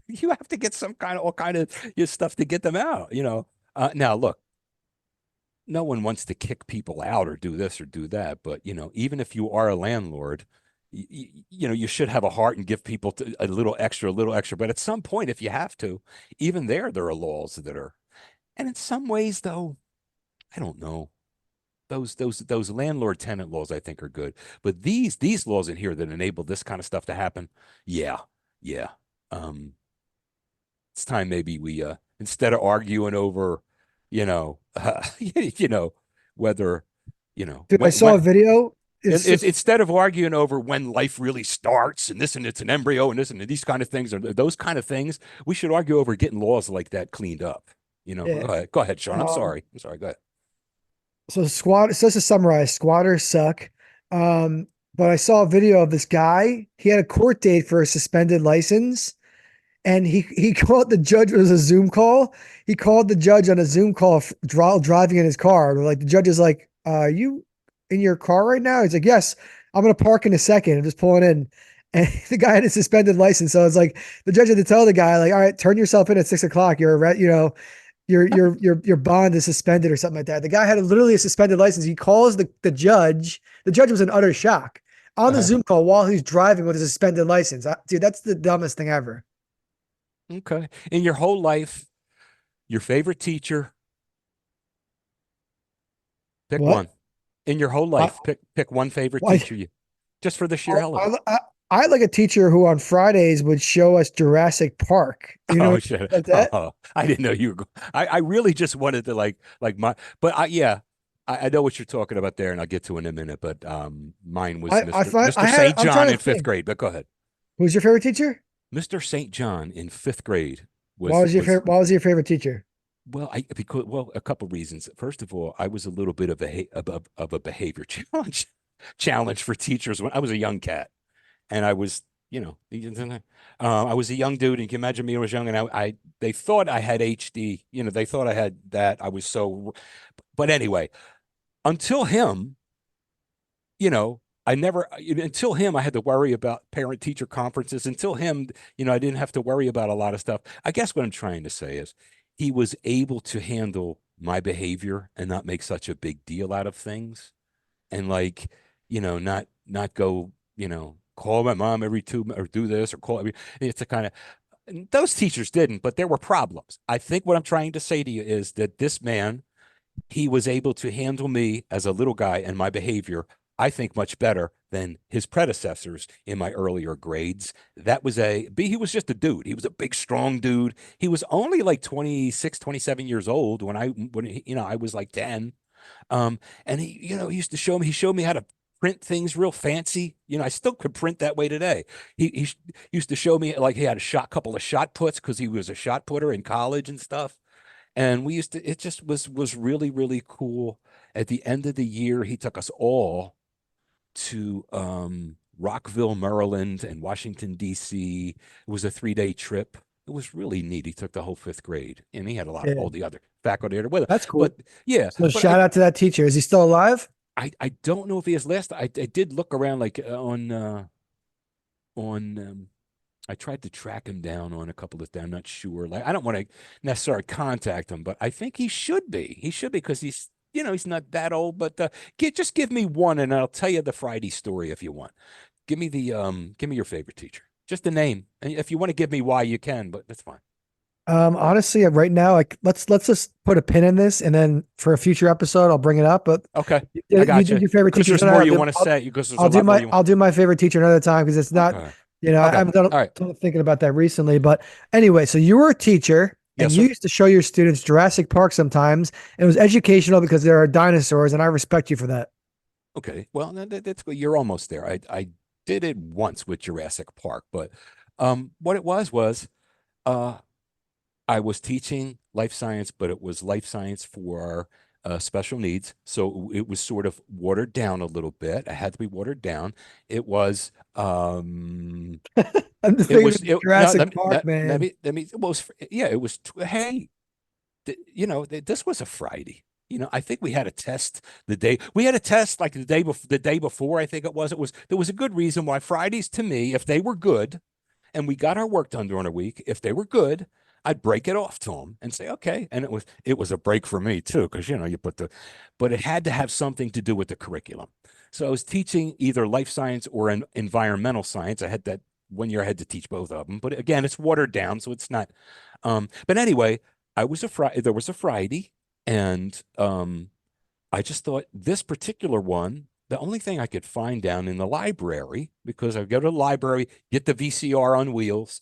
you have to get all kind of stuff to get them out. Now look, no one wants to kick people out or do this or do that, but even if you are a landlord, you should have a heart and give people a little extra, a little extra. But at some point, if you have to, even there are laws that are. And in some ways, though, I don't know. Those landlord tenant laws I think are good, but these laws in here that enable this kind of stuff to happen, yeah, yeah. Um, it's time maybe we instead of arguing over, you know, whether, Dude, I saw a video. It's just instead of arguing over when life really starts and this and it's an embryo and this and these kind of things or those kind of things, we should argue over getting laws like that cleaned up. Go yeah. ahead. Go ahead, Sean. I'm Um, sorry. I'm sorry. Go ahead. so just to summarize, squatters suck. But I saw a video of this guy. He had a court date for a suspended license. And he called the judge. It was a Zoom call. He called the judge on a Zoom call driving in his car. Like the judge is like, "Are you in your car right now?" He's like, "Yes, I'm gonna park in a second. I'm just pulling in." and the guy had a suspended license. So it's like the judge had to tell the guy, like, all right, turn yourself in at 6 o'clock. Your bond is suspended or something like that. The guy had literally a suspended license. He calls the judge. The judge was in utter shock on the Uh-huh. Zoom call while he's driving with a suspended license. Dude, that's the dumbest thing ever. Okay. In your whole life, your favorite teacher, pick What? one. In your whole Why? life, pick one favorite Why? teacher you just for the sheer Oh, hell of it. I had like a teacher who on Fridays would show us Jurassic Park. You know, Oh shit. like that. Oh, I didn't know you were I really just wanted to like my but I yeah. I know what you're talking about there, and I'll get to it in a minute. But mine was I find Mr. St. I'm trying John to in fifth think. grade. But go ahead. Who's your favorite teacher? Mr. St. John in fifth grade Why was your was favorite? Why was your favorite teacher? well, I because well, a couple reasons. First of all, I was a little bit of a behavior challenge for teachers when I was a young cat, and I was, I was a young dude, and you can imagine me when I was young, and I they thought I had HD, they thought I had that. I was so, but anyway, until him, I never until him I had to worry about parent teacher conferences. Until him, I didn't have to worry about a lot of stuff. I guess what I'm trying to say is he was able to handle my behavior and not make such a big deal out of things, and like, not go, call my mom every two or do this or call every. It's a kind of those teachers didn't, but there were problems. I think what I'm trying to say to you is that this man, he was able to handle me as a little guy and my behavior, I think, much better than his predecessors in my earlier grades. That was he was just a dude. He was a big, strong dude. He was only like 26, 27 years old I was like 10. And he used to he showed me how to print things real fancy. I still could print that way today. He used to show me like he had couple of shot puts because he was a shot putter in college and stuff. And it just was really, really cool. At the end of the year, he took us all to Rockville, Maryland, and Washington, D.C. It was a 3-day trip. It was really neat. He took the whole fifth grade, and he had all Yeah, the other faculty there with him. that's cool. But yeah, So but I shout out to that teacher. Is he still alive? I don't know if he has last. I did look around like on I tried to track him down on a couple of. I'm not sure. Like I don't want to necessarily contact him, but I think he should be. He should be because he's not that old. But just give me one, and I'll tell you the Friday story if you want. Give me your favorite teacher. Just the name, and if you want to give me why, you can. But that's fine. Honestly, right now, like let's just put a pin in this, and then for a future episode, I'll bring it up. But Okay, I you got did you. your favorite Because teacher there's tonight. more you want to say. Because there's a lot more you want. I'll do my favorite teacher another time because it's not, Okay. I Okay. haven't done All right. thinking about that recently. But anyway, so you were a teacher and Yes, you sir. used to show your students Jurassic Park sometimes. And it was educational because there are dinosaurs, and I respect you for that. Okay. Well, that's good. You're almost there. I did it once with Jurassic Park, but what it was uh, I was teaching life science, but it was life science for special needs. So it was sort of watered down a little bit. It had to be watered down. It was I'm just it thinking was of it no Jurassic Park, let man. me it was yeah, it was hey, this was a Friday. I think we had a test we had a test like the day before, I think there was a good reason why Fridays to me, if they were good and we got our work done during a week, if they were good, I'd break it off to them and say, okay. And it was a break for me too, because but it had to have something to do with the curriculum. So I was teaching either life science or an environmental science. I had that one year I had to teach both of them, but again, it's watered down, so it's not. But anyway, there was a Friday, and I just thought this particular one, the only thing I could find down in the library, because I go to the library, get the VCR on wheels,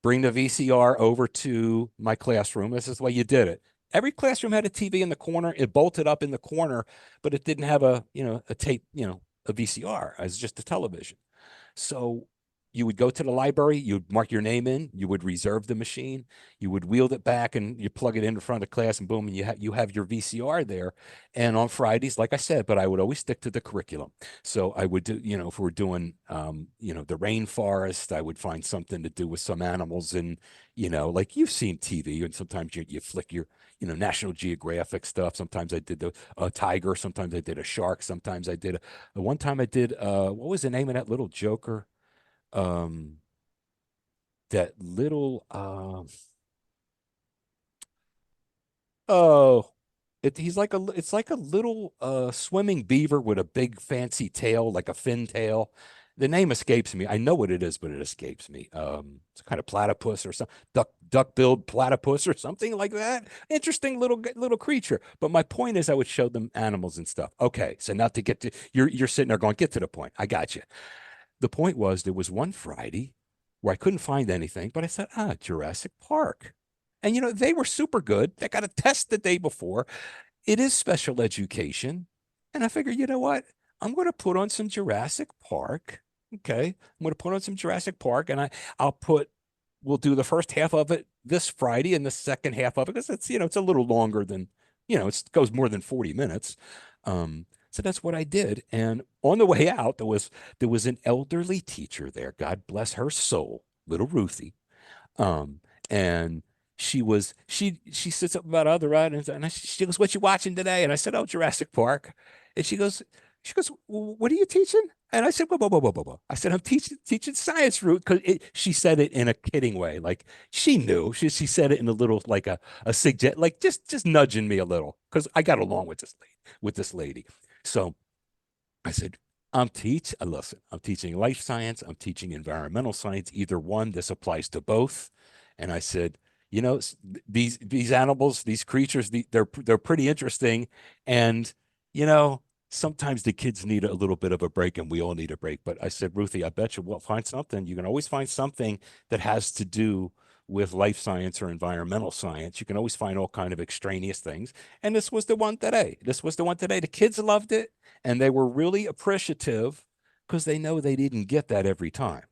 bring the VCR over to my classroom. This is the way you did it. Every classroom had a TV in the corner. It bolted up in the corner, but it didn't have a tape, a VCR. It was just a television. So you would go to the library, you'd mark your name in, you would reserve the machine, you would wheel it back, and you plug it in front of the class, and boom, and you have your VCR there. And on Fridays, like I said, but I would always stick to the curriculum. So I would do, if we're doing, the rainforest, I would find something to do with some animals, and like you've seen TV, and sometimes you flick your, National Geographic stuff. Sometimes I did a tiger, sometimes I did a shark, sometimes I did one time I did what was the name of that little joker? um, that little oh, he's like it's like a little swimming beaver with a big fancy tail, like a fin tail. The name escapes me. I know what it is, but it escapes me. It's kind of platypus or some duck-billed platypus or something like that. Interesting little creature. But my point is, I would show them animals and stuff. Okay, so now to get to you're sitting there going, get to the point. I got you. The point was there was one Friday where I couldn't find anything, but I said, Jurassic Park. And they were super good. They got a test the day before. It is special education. And I figured, you know what? I'm going to put on some Jurassic Park. Okay. I'm going to put on some Jurassic Park and we'll do the first half of it this Friday and the second half of it because it's a little longer than, it goes more than 40 minutes. So that's what I did. And on the way out, there was an elderly teacher there. God bless her soul, little Ruthie. Um, and she sits up about other items and she goes, "What you watching today?" And I said, "Oh, Jurassic Park." And she goes, "What are you teaching?" And I said, "Whoa, whoa, whoa, whoa, whoa, whoa." I said, "I'm teaching science, Ruth," because she said it in a kidding way, like she knew. She said it in a little like a suggest, like just nudging me a little because I got along with this lady. So I said, listen, I'm teaching life science, I'm teaching environmental science, either one, this applies to both. And I said, these animals, these creatures, they're pretty interesting. And, you know, sometimes the kids need a little bit of a break and we all need a break. But I said, Ruthie, I bet you we'll find something. You can always find something that has to do with life science or environmental science. You can always find all kind of extraneous things. And this was the one today. This was the one today. The kids loved it and they were really appreciative because they know they didn't get that every time,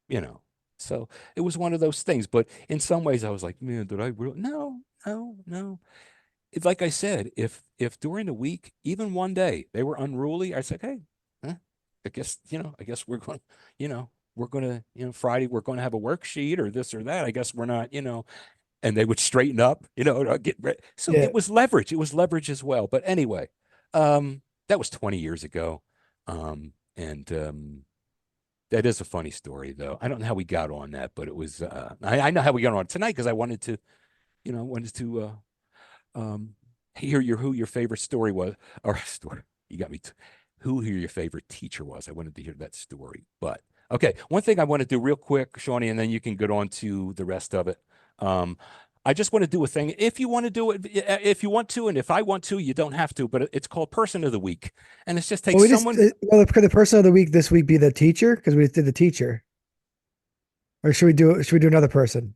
you know. So it was one of those things. But in some ways, I was like, man, did I really? No, no, no. It's like I said, if during the week, even one day, they were unruly, I said, hey, I guess we're going to, Friday, we're going to have a worksheet or this or that. I guess we're not, and they would straighten up, get ready. So Yeah. it was leverage. It was leverage as well. But anyway, that was 20 years ago. And that is a funny story, though. I don't know how we got on that, but it was, I know how we got on tonight because I wanted to hear who your favorite story was, or story. You got me. Who your favorite teacher was. I wanted to hear that story. But okay, one thing I want to do real quick, Shawnee, and then you can get on to the rest of it. Um, I just want to do a thing. If you want to do it, if you want to, and if I want to, you don't have to. But it's called Person of the Week, and it's just take Well, we just someone. could the person of the week this week be the teacher because we did the teacher, or should we do another person?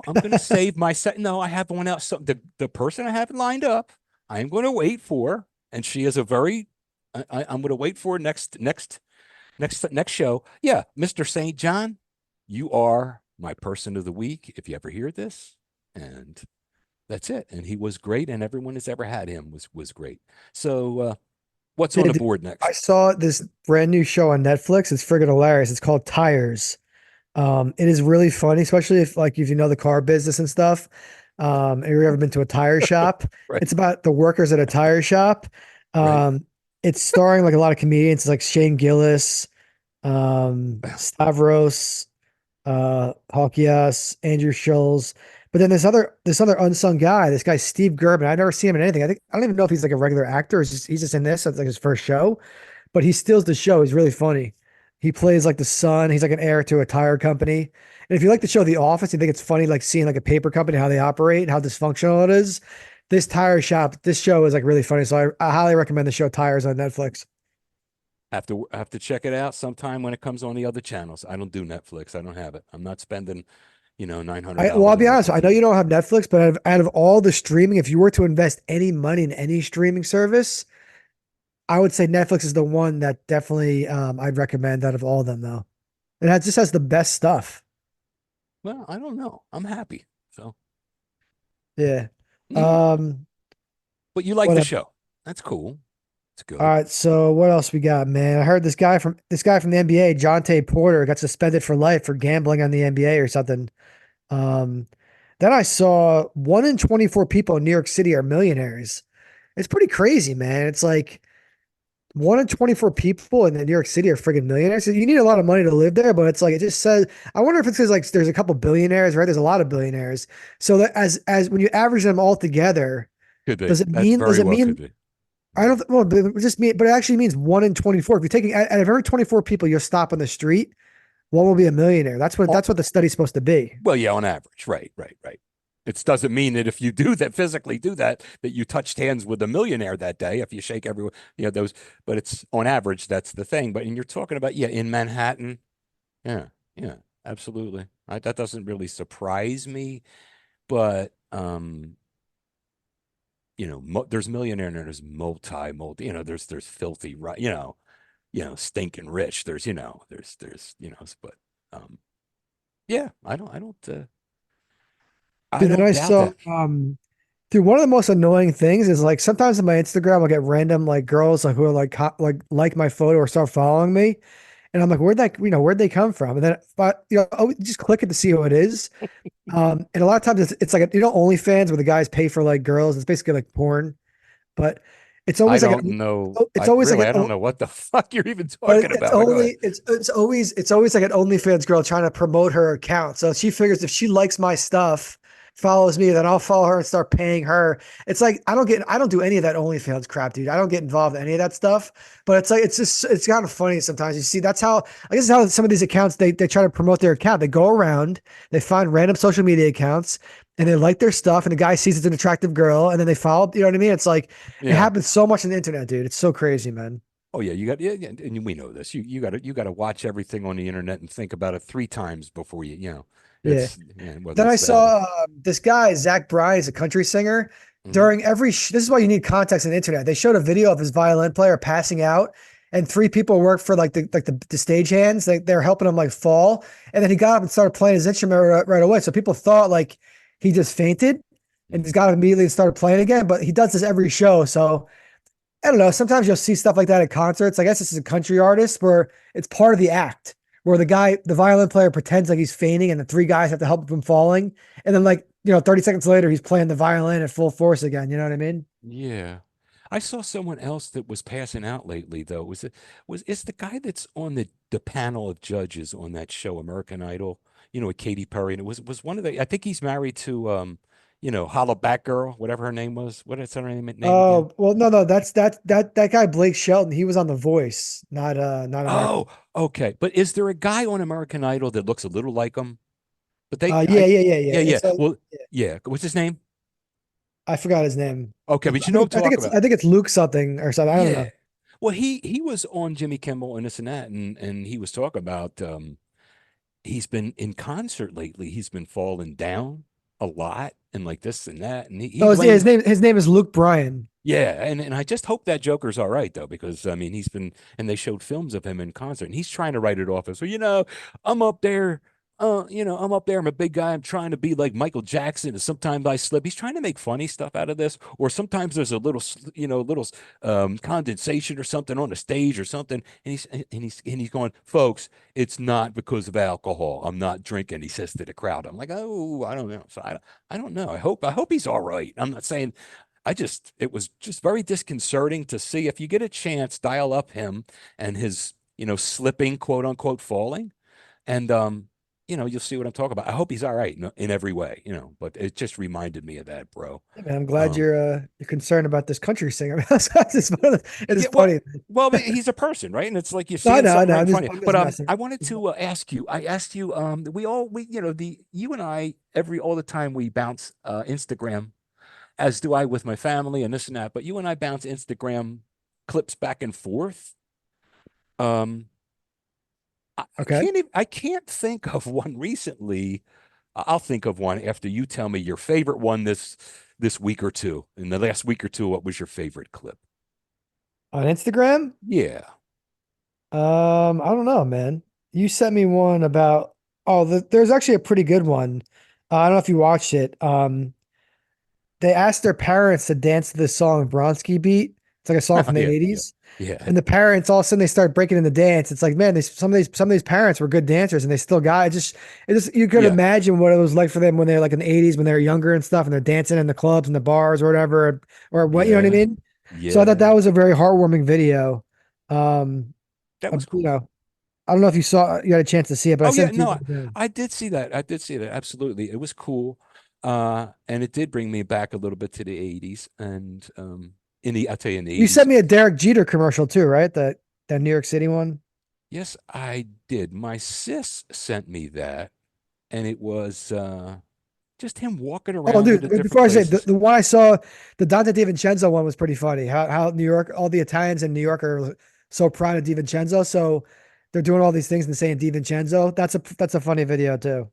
I'm going to save my set. No, I have one else. So the person I have lined up, I'm going to wait for, and she is a very. I'm going to wait for next show. Yeah, Mr. St. John, you are my person of the week. If you ever hear this, and that's it. And he was great, and everyone has ever had him was great. So, what's Yeah, on the dude, board I next? saw this brand new show on Netflix. It's friggin' hilarious. It's called Tires. It is really funny, especially if you know the car business and stuff. And you've ever been to a tire shop. Right, It's about the workers at a tire shop. right. It's starring like a lot of comedians. It's like Shane Gillis, Stavros, Halkias, Andrew Schulz. But then this other unsung guy, this guy Steve Gerben. I never seen him in anything. I don't even know if he's like a regular actor. Or he's just in this. It's like his first show, but he steals the show. He's really funny. He plays like the son. He's like an heir to a tire company. And if you like the show The Office, you think it's funny, like seeing like a paper company, how they operate, how dysfunctional it is. This show is like really funny. So I highly recommend the show Tires on Netflix. Have to check it out sometime when it comes on the other channels. I don't do Netflix. I don't have it. I'm not spending, nine hundred Well, I'll dollars a be month honest. for I know you TV. don't have Netflix, but out of all the streaming, if you were to invest any money in any streaming service, I would say Netflix is the one that definitely I'd recommend out of all of them, though. Just has the best stuff. Well, I don't know. I'm happy. So, Yeah. mm. Um, But you like what the else? show. That's cool. It's All good. right, so what else we got, man? I heard this guy from the NBA, Jonte Porter, got suspended for life for gambling on the NBA or something. Um, then I saw 1 in 24 people in New York City are millionaires. It's pretty crazy, man. It's like 1 in 24 people in New York City are friggin' millionaires. So you need a lot of money to live there, but it's like it just says. I wonder if it's because like there's a couple billionaires, right? There's a lot of billionaires. So that as when you average them all together, Could be. does it That mean? Does very it well could mean? be. I Yeah. don't. Well, but it just mean, but it actually means 1 in 24. If you're taking out of every 24 people you stop on the street, one will be a millionaire. Oh, That's what the study's supposed to be. well, yeah, on average. Right, right, right. It doesn't mean that if you do that, physically do that, that you touched hands with a millionaire that day. If you shake everyone, those, but it's on average, that's the thing. But and you're talking about, yeah, in Manhattan. Yeah, yeah, absolutely. That doesn't really surprise me, but there's millionaire and there's multi, there's filthy, right, stinking rich. But yeah, I Dude, then don't I doubt saw that. dude, one of the most annoying things is like sometimes on my Instagram I'll get random like girls like who are like like my photo or start following me. And I'm like, where'd they come from? And then, but just click it to see who it is. And a lot of times it's like, OnlyFans where the guys pay for like girls. It's basically like porn, but it's I always like, don't know. it's always like, I don't know what the fuck you're even but talking about. But go ahead. it's always like an OnlyFans girl trying to promote her account. So she figures if she likes my stuff, follows me, then I'll follow her and start paying her. It's like I don't do any of that OnlyFans crap, dude. I don't get involved in any of that stuff. But it's like it's kind of funny sometimes. You see, that's how I guess how some of these accounts they try to promote their account. They go around, they find random social media accounts, and they like their stuff, and the guy sees it's an attractive girl, and then they follow. You know what I mean? It's like it Yeah. happens so much on the internet, dude. It's so crazy, man. Oh yeah, yeah, and we know this. You got to watch everything on the internet and think about it 3 times before Yeah. whether Then I it's that or saw this guy, Zach Bryan, is a country singer. hmm During this is why you need context on the internet. They showed a video of his violin player passing out, and three people worked for like the stagehands. They're helping him like fall, and then he got up and started playing his instrument right away. So people thought like he just fainted, and he's got up immediately and started playing again. But he does this every show, so I don't know. Sometimes you'll see stuff like that at concerts. I guess this is a country artist where it's part of the act, where the violin player pretends like he's fainting and the three guys have to help him from falling. And then, like, 30 seconds later, he's playing the violin at full force again. You know what I mean? Yeah. I saw someone else that was passing out lately though. It's the guy that's on the panel of judges on that show American Idol, with Katy Perry, and it was one of the I think he's married to Holla Back Girl, whatever her name was. What is her name again? Oh, well, no, that guy, Blake Shelton, he was on The Voice, not American. Oh, okay. But is there a guy on American Idol that looks a little like him? But Yeah. yeah, yeah. It's a, Well, yeah. What's his name? I forgot his name. Okay, but you know what I'm talking about. I think it's Luke something or something. I don't Yeah. know. Well, he was on Jimmy Kimmel and this and that, and he was talking about he's been in concert lately. He's been falling down a lot and like this and that, and he Oh, blames. his name is Luke Bryan. Yeah, and I just hope that Joker's all right though, because I mean and they showed films of him in concert, and he's trying to write it off as well. I'm up there, I'm up there. I'm a big guy. I'm trying to be like Michael Jackson, and sometimes I slip. He's trying to make funny stuff out of this, or sometimes there's a little condensation or something on the stage or something, and he's going, folks, it's not because of alcohol. I'm not drinking. He says to the crowd. I'm like, oh, I don't know. So I don't know. I hope he's all right. I'm not saying. It was just very disconcerting to see. If you get a chance, dial up him and his, slipping, quote unquote, falling. And, you'll see what I'm talking about. I hope he's all right in every way, but it just reminded me of that, bro. Yeah, man, I'm glad Um, you're concerned about this country singer. It is yeah, well, funny. but he's a person, right? And it's like you're No, seeing I something know. right in front of I'm you. just But messing. I wanted to ask you. I asked you. You and I all the time we bounce Instagram, as do I with my family and this and that. But you and I bounce Instagram clips back and forth. Um, Okay. I can't think of one recently. I'll think of one after you tell me your favorite one this week or two. In the last week or two, what was your favorite clip? On Instagram? Yeah. I don't know, man. You sent me one about there's actually a pretty good one. I don't know if you watched it. They asked their parents to dance to this song Bronski Beat. It's like a song from the Yeah. Yeah. 80s. Yeah. And the parents all of a sudden they start breaking in the dance. It's like, man, some of these parents were good dancers and they still got it just you could Yeah. imagine what it was like for them when they're like in the 80s when they were younger and stuff and they're dancing in the clubs and the bars or whatever or what you know what I Yeah. mean? So I thought Yeah. that was a very heartwarming video. Um, That was you cool. know, I don't know if you had a chance to see it, but I Oh yeah, sent it no, to you. I did see that. I did see that. Absolutely. It was cool. And it did bring me back a little bit to the 80s. And I'll tell you in the You 80s, sent me a Derek Jeter commercial too, right? That New York City one. yes, I did. My sis sent me that, and it was just him walking Oh, around to dude, the but different before I say places. the one I saw, the Dante DiVincenzo one was pretty funny. How New York, all the Italians in New York are so proud of DiVincenzo, so they're doing all these things and saying DiVincenzo. That's a funny video too.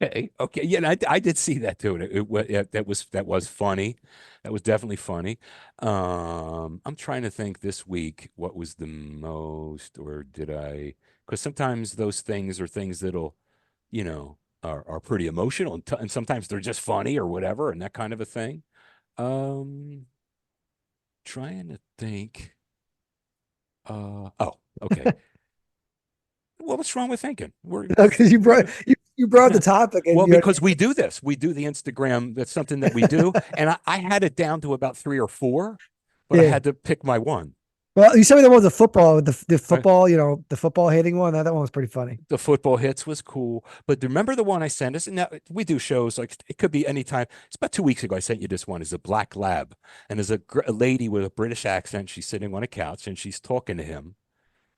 Okay, okay, yeah, and I did see that too. And yeah, that was funny. That was definitely funny. I'm trying to think this week what was the most, or did I? Because sometimes those things are things that'll, are pretty emotional, and sometimes they're just funny or whatever, and that kind of a thing. Um, Trying to think. Oh, okay. Well, what's wrong with thinking? Because you brought the topic and Well, you because we do this. We do the Instagram. That's something that we do. And I had it down to about three or four, but I yeah. had to pick my one. Well, you sent me the one with the football, the Right? football, the football hating one. That one was pretty funny. The football hits was cool. But remember the one I sent us? And now we do shows like it could be anytime. It's about 2 weeks ago. I sent you this one. It's a black lab. And there's a lady with a British accent. She's sitting on a couch and she's talking to him.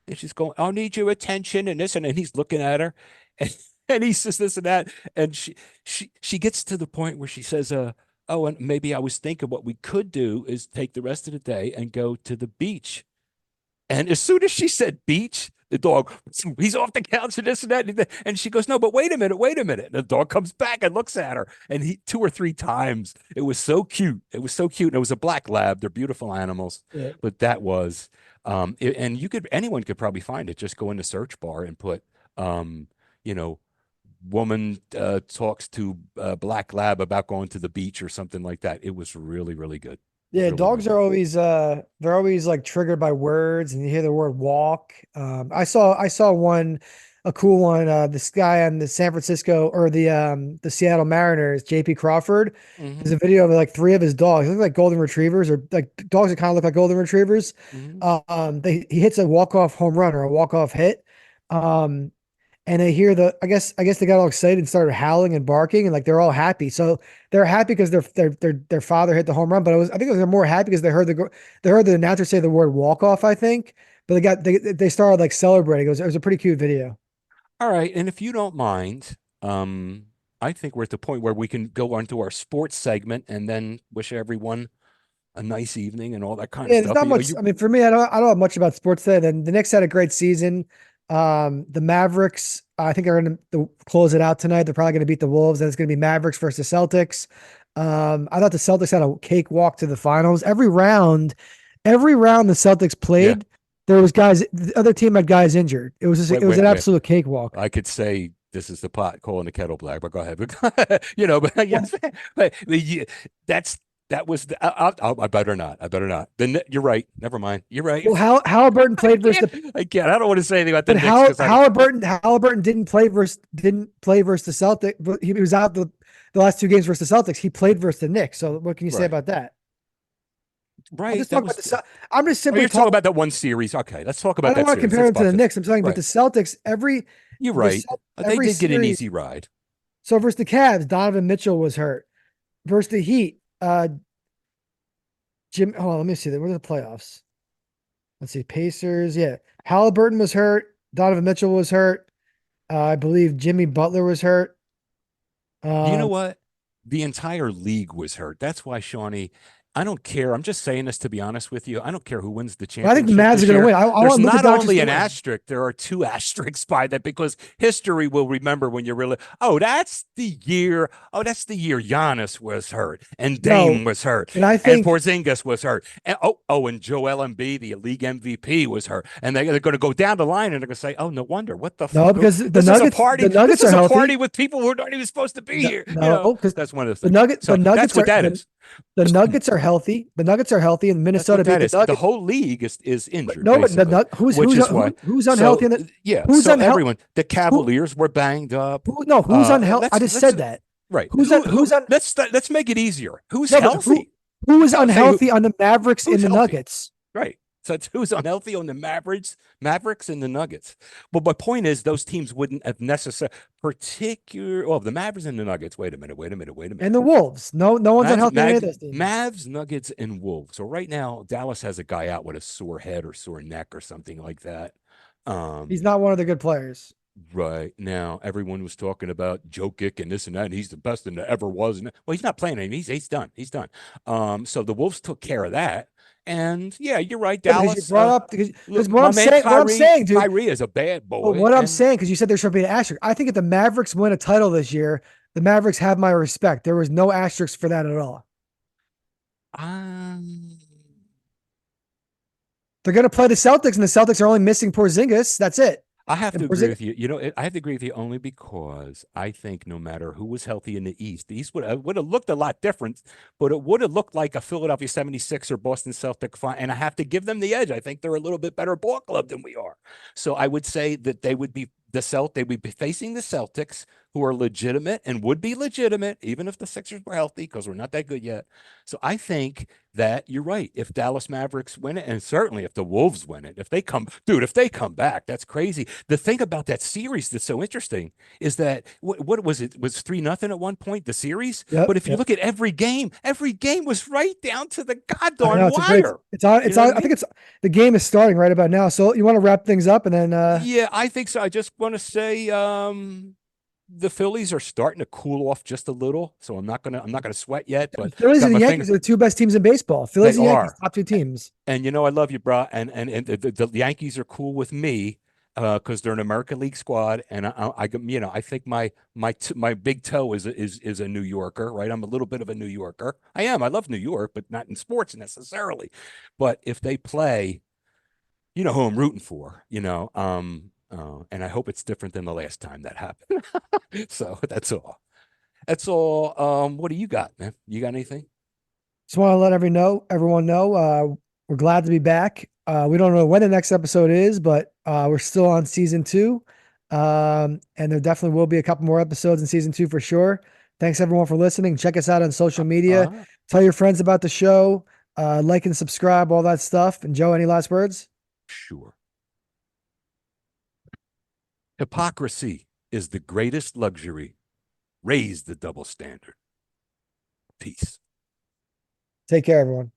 And she's going, I'll need your attention and this. And he's looking at her. And, and he says this and that. And she gets to the point where she says, oh, and maybe I was thinking what we could do is take the rest of the day and go to the beach. And as soon as she said beach, the dog, he's off the couch and this and that. And she goes, no, but wait a minute, wait a minute. And the dog comes back and looks at her. And he 2 or 3 times. It was so cute. It was so cute. And it was a black lab. They're beautiful animals. Yeah. But that was, and anyone could probably find it. Just go in the search bar and put, you know, woman talks to black lab about going to the beach or something like that. It was really, really good. Yeah, Really, dogs really. are always they're always like triggered by words and you hear the word walk. I saw one a cool one this guy on the San Francisco or the Seattle Mariners, JP Crawford. There's Hmm. a video of like three of his dogs. They look like golden retrievers or like dogs that kind of look like golden retrievers. Hmm. He hits a walk-off home run or a walk-off hit. Um and they hear I guess they got all excited and started howling and barking and like they're all happy. So they're happy because their father hit the home run, but I think they're more happy because they heard the announcer say the word walk off. I think, but they started like celebrating. It was a pretty cute video. All right. And if you don't mind, I think we're at the point where we can go on to our sports segment and then wish everyone a nice evening and all that kind of Yeah, there's stuff. not much. I mean, for me, I don't have much about sports today. Then the Knicks had a great season. The Mavericks, I think, are going to close it out tonight. They're probably going to beat the Wolves, and it's going to be Mavericks versus Celtics. I thought the Celtics had a cakewalk to the finals. Every round the Celtics Yeah. played, there was guys. The other team had guys injured. Wait, It was wait, an wait. absolute cakewalk. I could say this is the pot calling the kettle black, but go ahead. But yes, but that was I better not. I better not. Then you're right. Never mind. You're right. Well, Halliburton I played versus can't. the I can't. I don't want to say anything about the but Knicks because I don't. Halliburton didn't play versus the Celtics, but he was out the last two games versus the Celtics. He played versus the Knicks. So what can you say Right. about that? I'm Right. just That talking about was. I'm just Oh, simply you're talking talking. about that one series. Okay, let's talk I about don't that want to series. compare Let's them to bust the it. Knicks. I'm telling you, but Right. the Celtics You're right. They every did get an series. easy ride. So versus the Cavs, Donovan Mitchell was hurt. Versus the Heat, Jim. Oh, let me see. What are the playoffs? Let's see. Pacers. Yeah, Halliburton was hurt. Donovan Mitchell was hurt. I believe Jimmy Butler was hurt. You know Um, what? The entire league was hurt. That's why, Shawnee, I don't care. I'm just saying this to be honest with you. I don't care who wins the but I think the championship Mavs are this going to year. win. I There's want Luka not Doncic only to an win. asterisk, there are two asterisks by that because history will remember when you really, oh, that's the year. Oh, that's the year Giannis was hurt and Dame No, was hurt and I and think Porzingis was hurt. And and Joel Embiid, the league MVP, was hurt. And they're going to go down the line and they're going to say, oh, no wonder. What the no fuck? because the This is a Nuggets the party. This Nuggets are is a party healthy. with people who aren't even supposed to be No, here. no, because That's one of the the things. Nugget the So that's Nuggets what are that is. the Nuggets are healthy. The Nuggets are healthy, and That's what Minnesota beat that the is. The Nuggets. whole league is But injured, no, but basically, who's which is why. who's unhealthy So in the yeah, who's so unhealthy everyone, the who Cavaliers were banged up. who no who's unhealthy? I just Let's said that. right. Who's un, who's on Let's make it easier. Who's no, but healthy? who is Say who unhealthy on the Mavericks who's and the healthy? Nuggets? Right. So it's who's unhealthy on the Mavericks and the Nuggets. But my point is those teams wouldn't have necessarily the Mavericks and the Nuggets. Wait a minute. And the Wolves. No one's unhealthy in any of those teams. Mavs, Nuggets, and Wolves. So right now, Dallas has a guy out with a sore head or sore neck or something like that. He's not one of the good players. Right now, everyone was talking about Jokic and this and that, and he's the best that ever was. Well, he's not playing anymore. He's done. He's done. So the Wolves took care of that. And yeah, you're right, Dallas. Because you brought up because Look, what I'm saying, dude. Kyrie is a bad boy. But what I'm saying, because you said there should be an asterisk. I think if the Mavericks win a title this year, the Mavericks have my respect. There was no asterisk for that at all. They're going to play the Celtics, and the Celtics are only missing Porzingis. That's it. I have to agree with you. You know, I have to agree with you only because I think no matter who was healthy in the East would have looked a lot different, but it would have looked like a Philadelphia 76 or Boston Celtic final. And I have to give them the edge. I think they're a little bit better ball club than we are. So I would say that they would be facing the Celtics, who are legitimate and would be legitimate even if the Sixers were healthy, because we're not that good yet. So I think that you're right. If Dallas Mavericks win it, and certainly if the Wolves win it, if they come back, that's crazy. The thing about that series that's so interesting is that what was it? Was 3-0 at one point, the series? Yep, but if you look at every game was right down to the goddamn wire. I think the game is starting right about now. So you want to wrap things up and then yeah, I think so. I just want to say the Phillies are starting to cool off just a little, so I'm not gonna sweat yet. But Phillies and the Yankees are the two best teams in baseball. Phillies and Yankees, top two teams. And you know, I love you, bro. And the Yankees are cool with me because they're an American League squad, and I think my big toe is a New Yorker, right? I'm a little bit of a New Yorker. I am. I love New York, but not in sports necessarily. But if they play, you know who I'm rooting for, and I hope it's different than the last time that happened. So that's all. That's all. What do you got, man? You got anything? Just want to let everyone know, we're glad to be back. We don't know when the next episode is, but we're still on season 2. And there definitely will be a couple more episodes in season 2 for sure. Thanks everyone for listening. Check us out on social media. Tell your friends about the show. Like and subscribe, all that stuff. And Joe, any last words? Sure. Hypocrisy is the greatest luxury. Raise the double standard. Peace. Take care, everyone.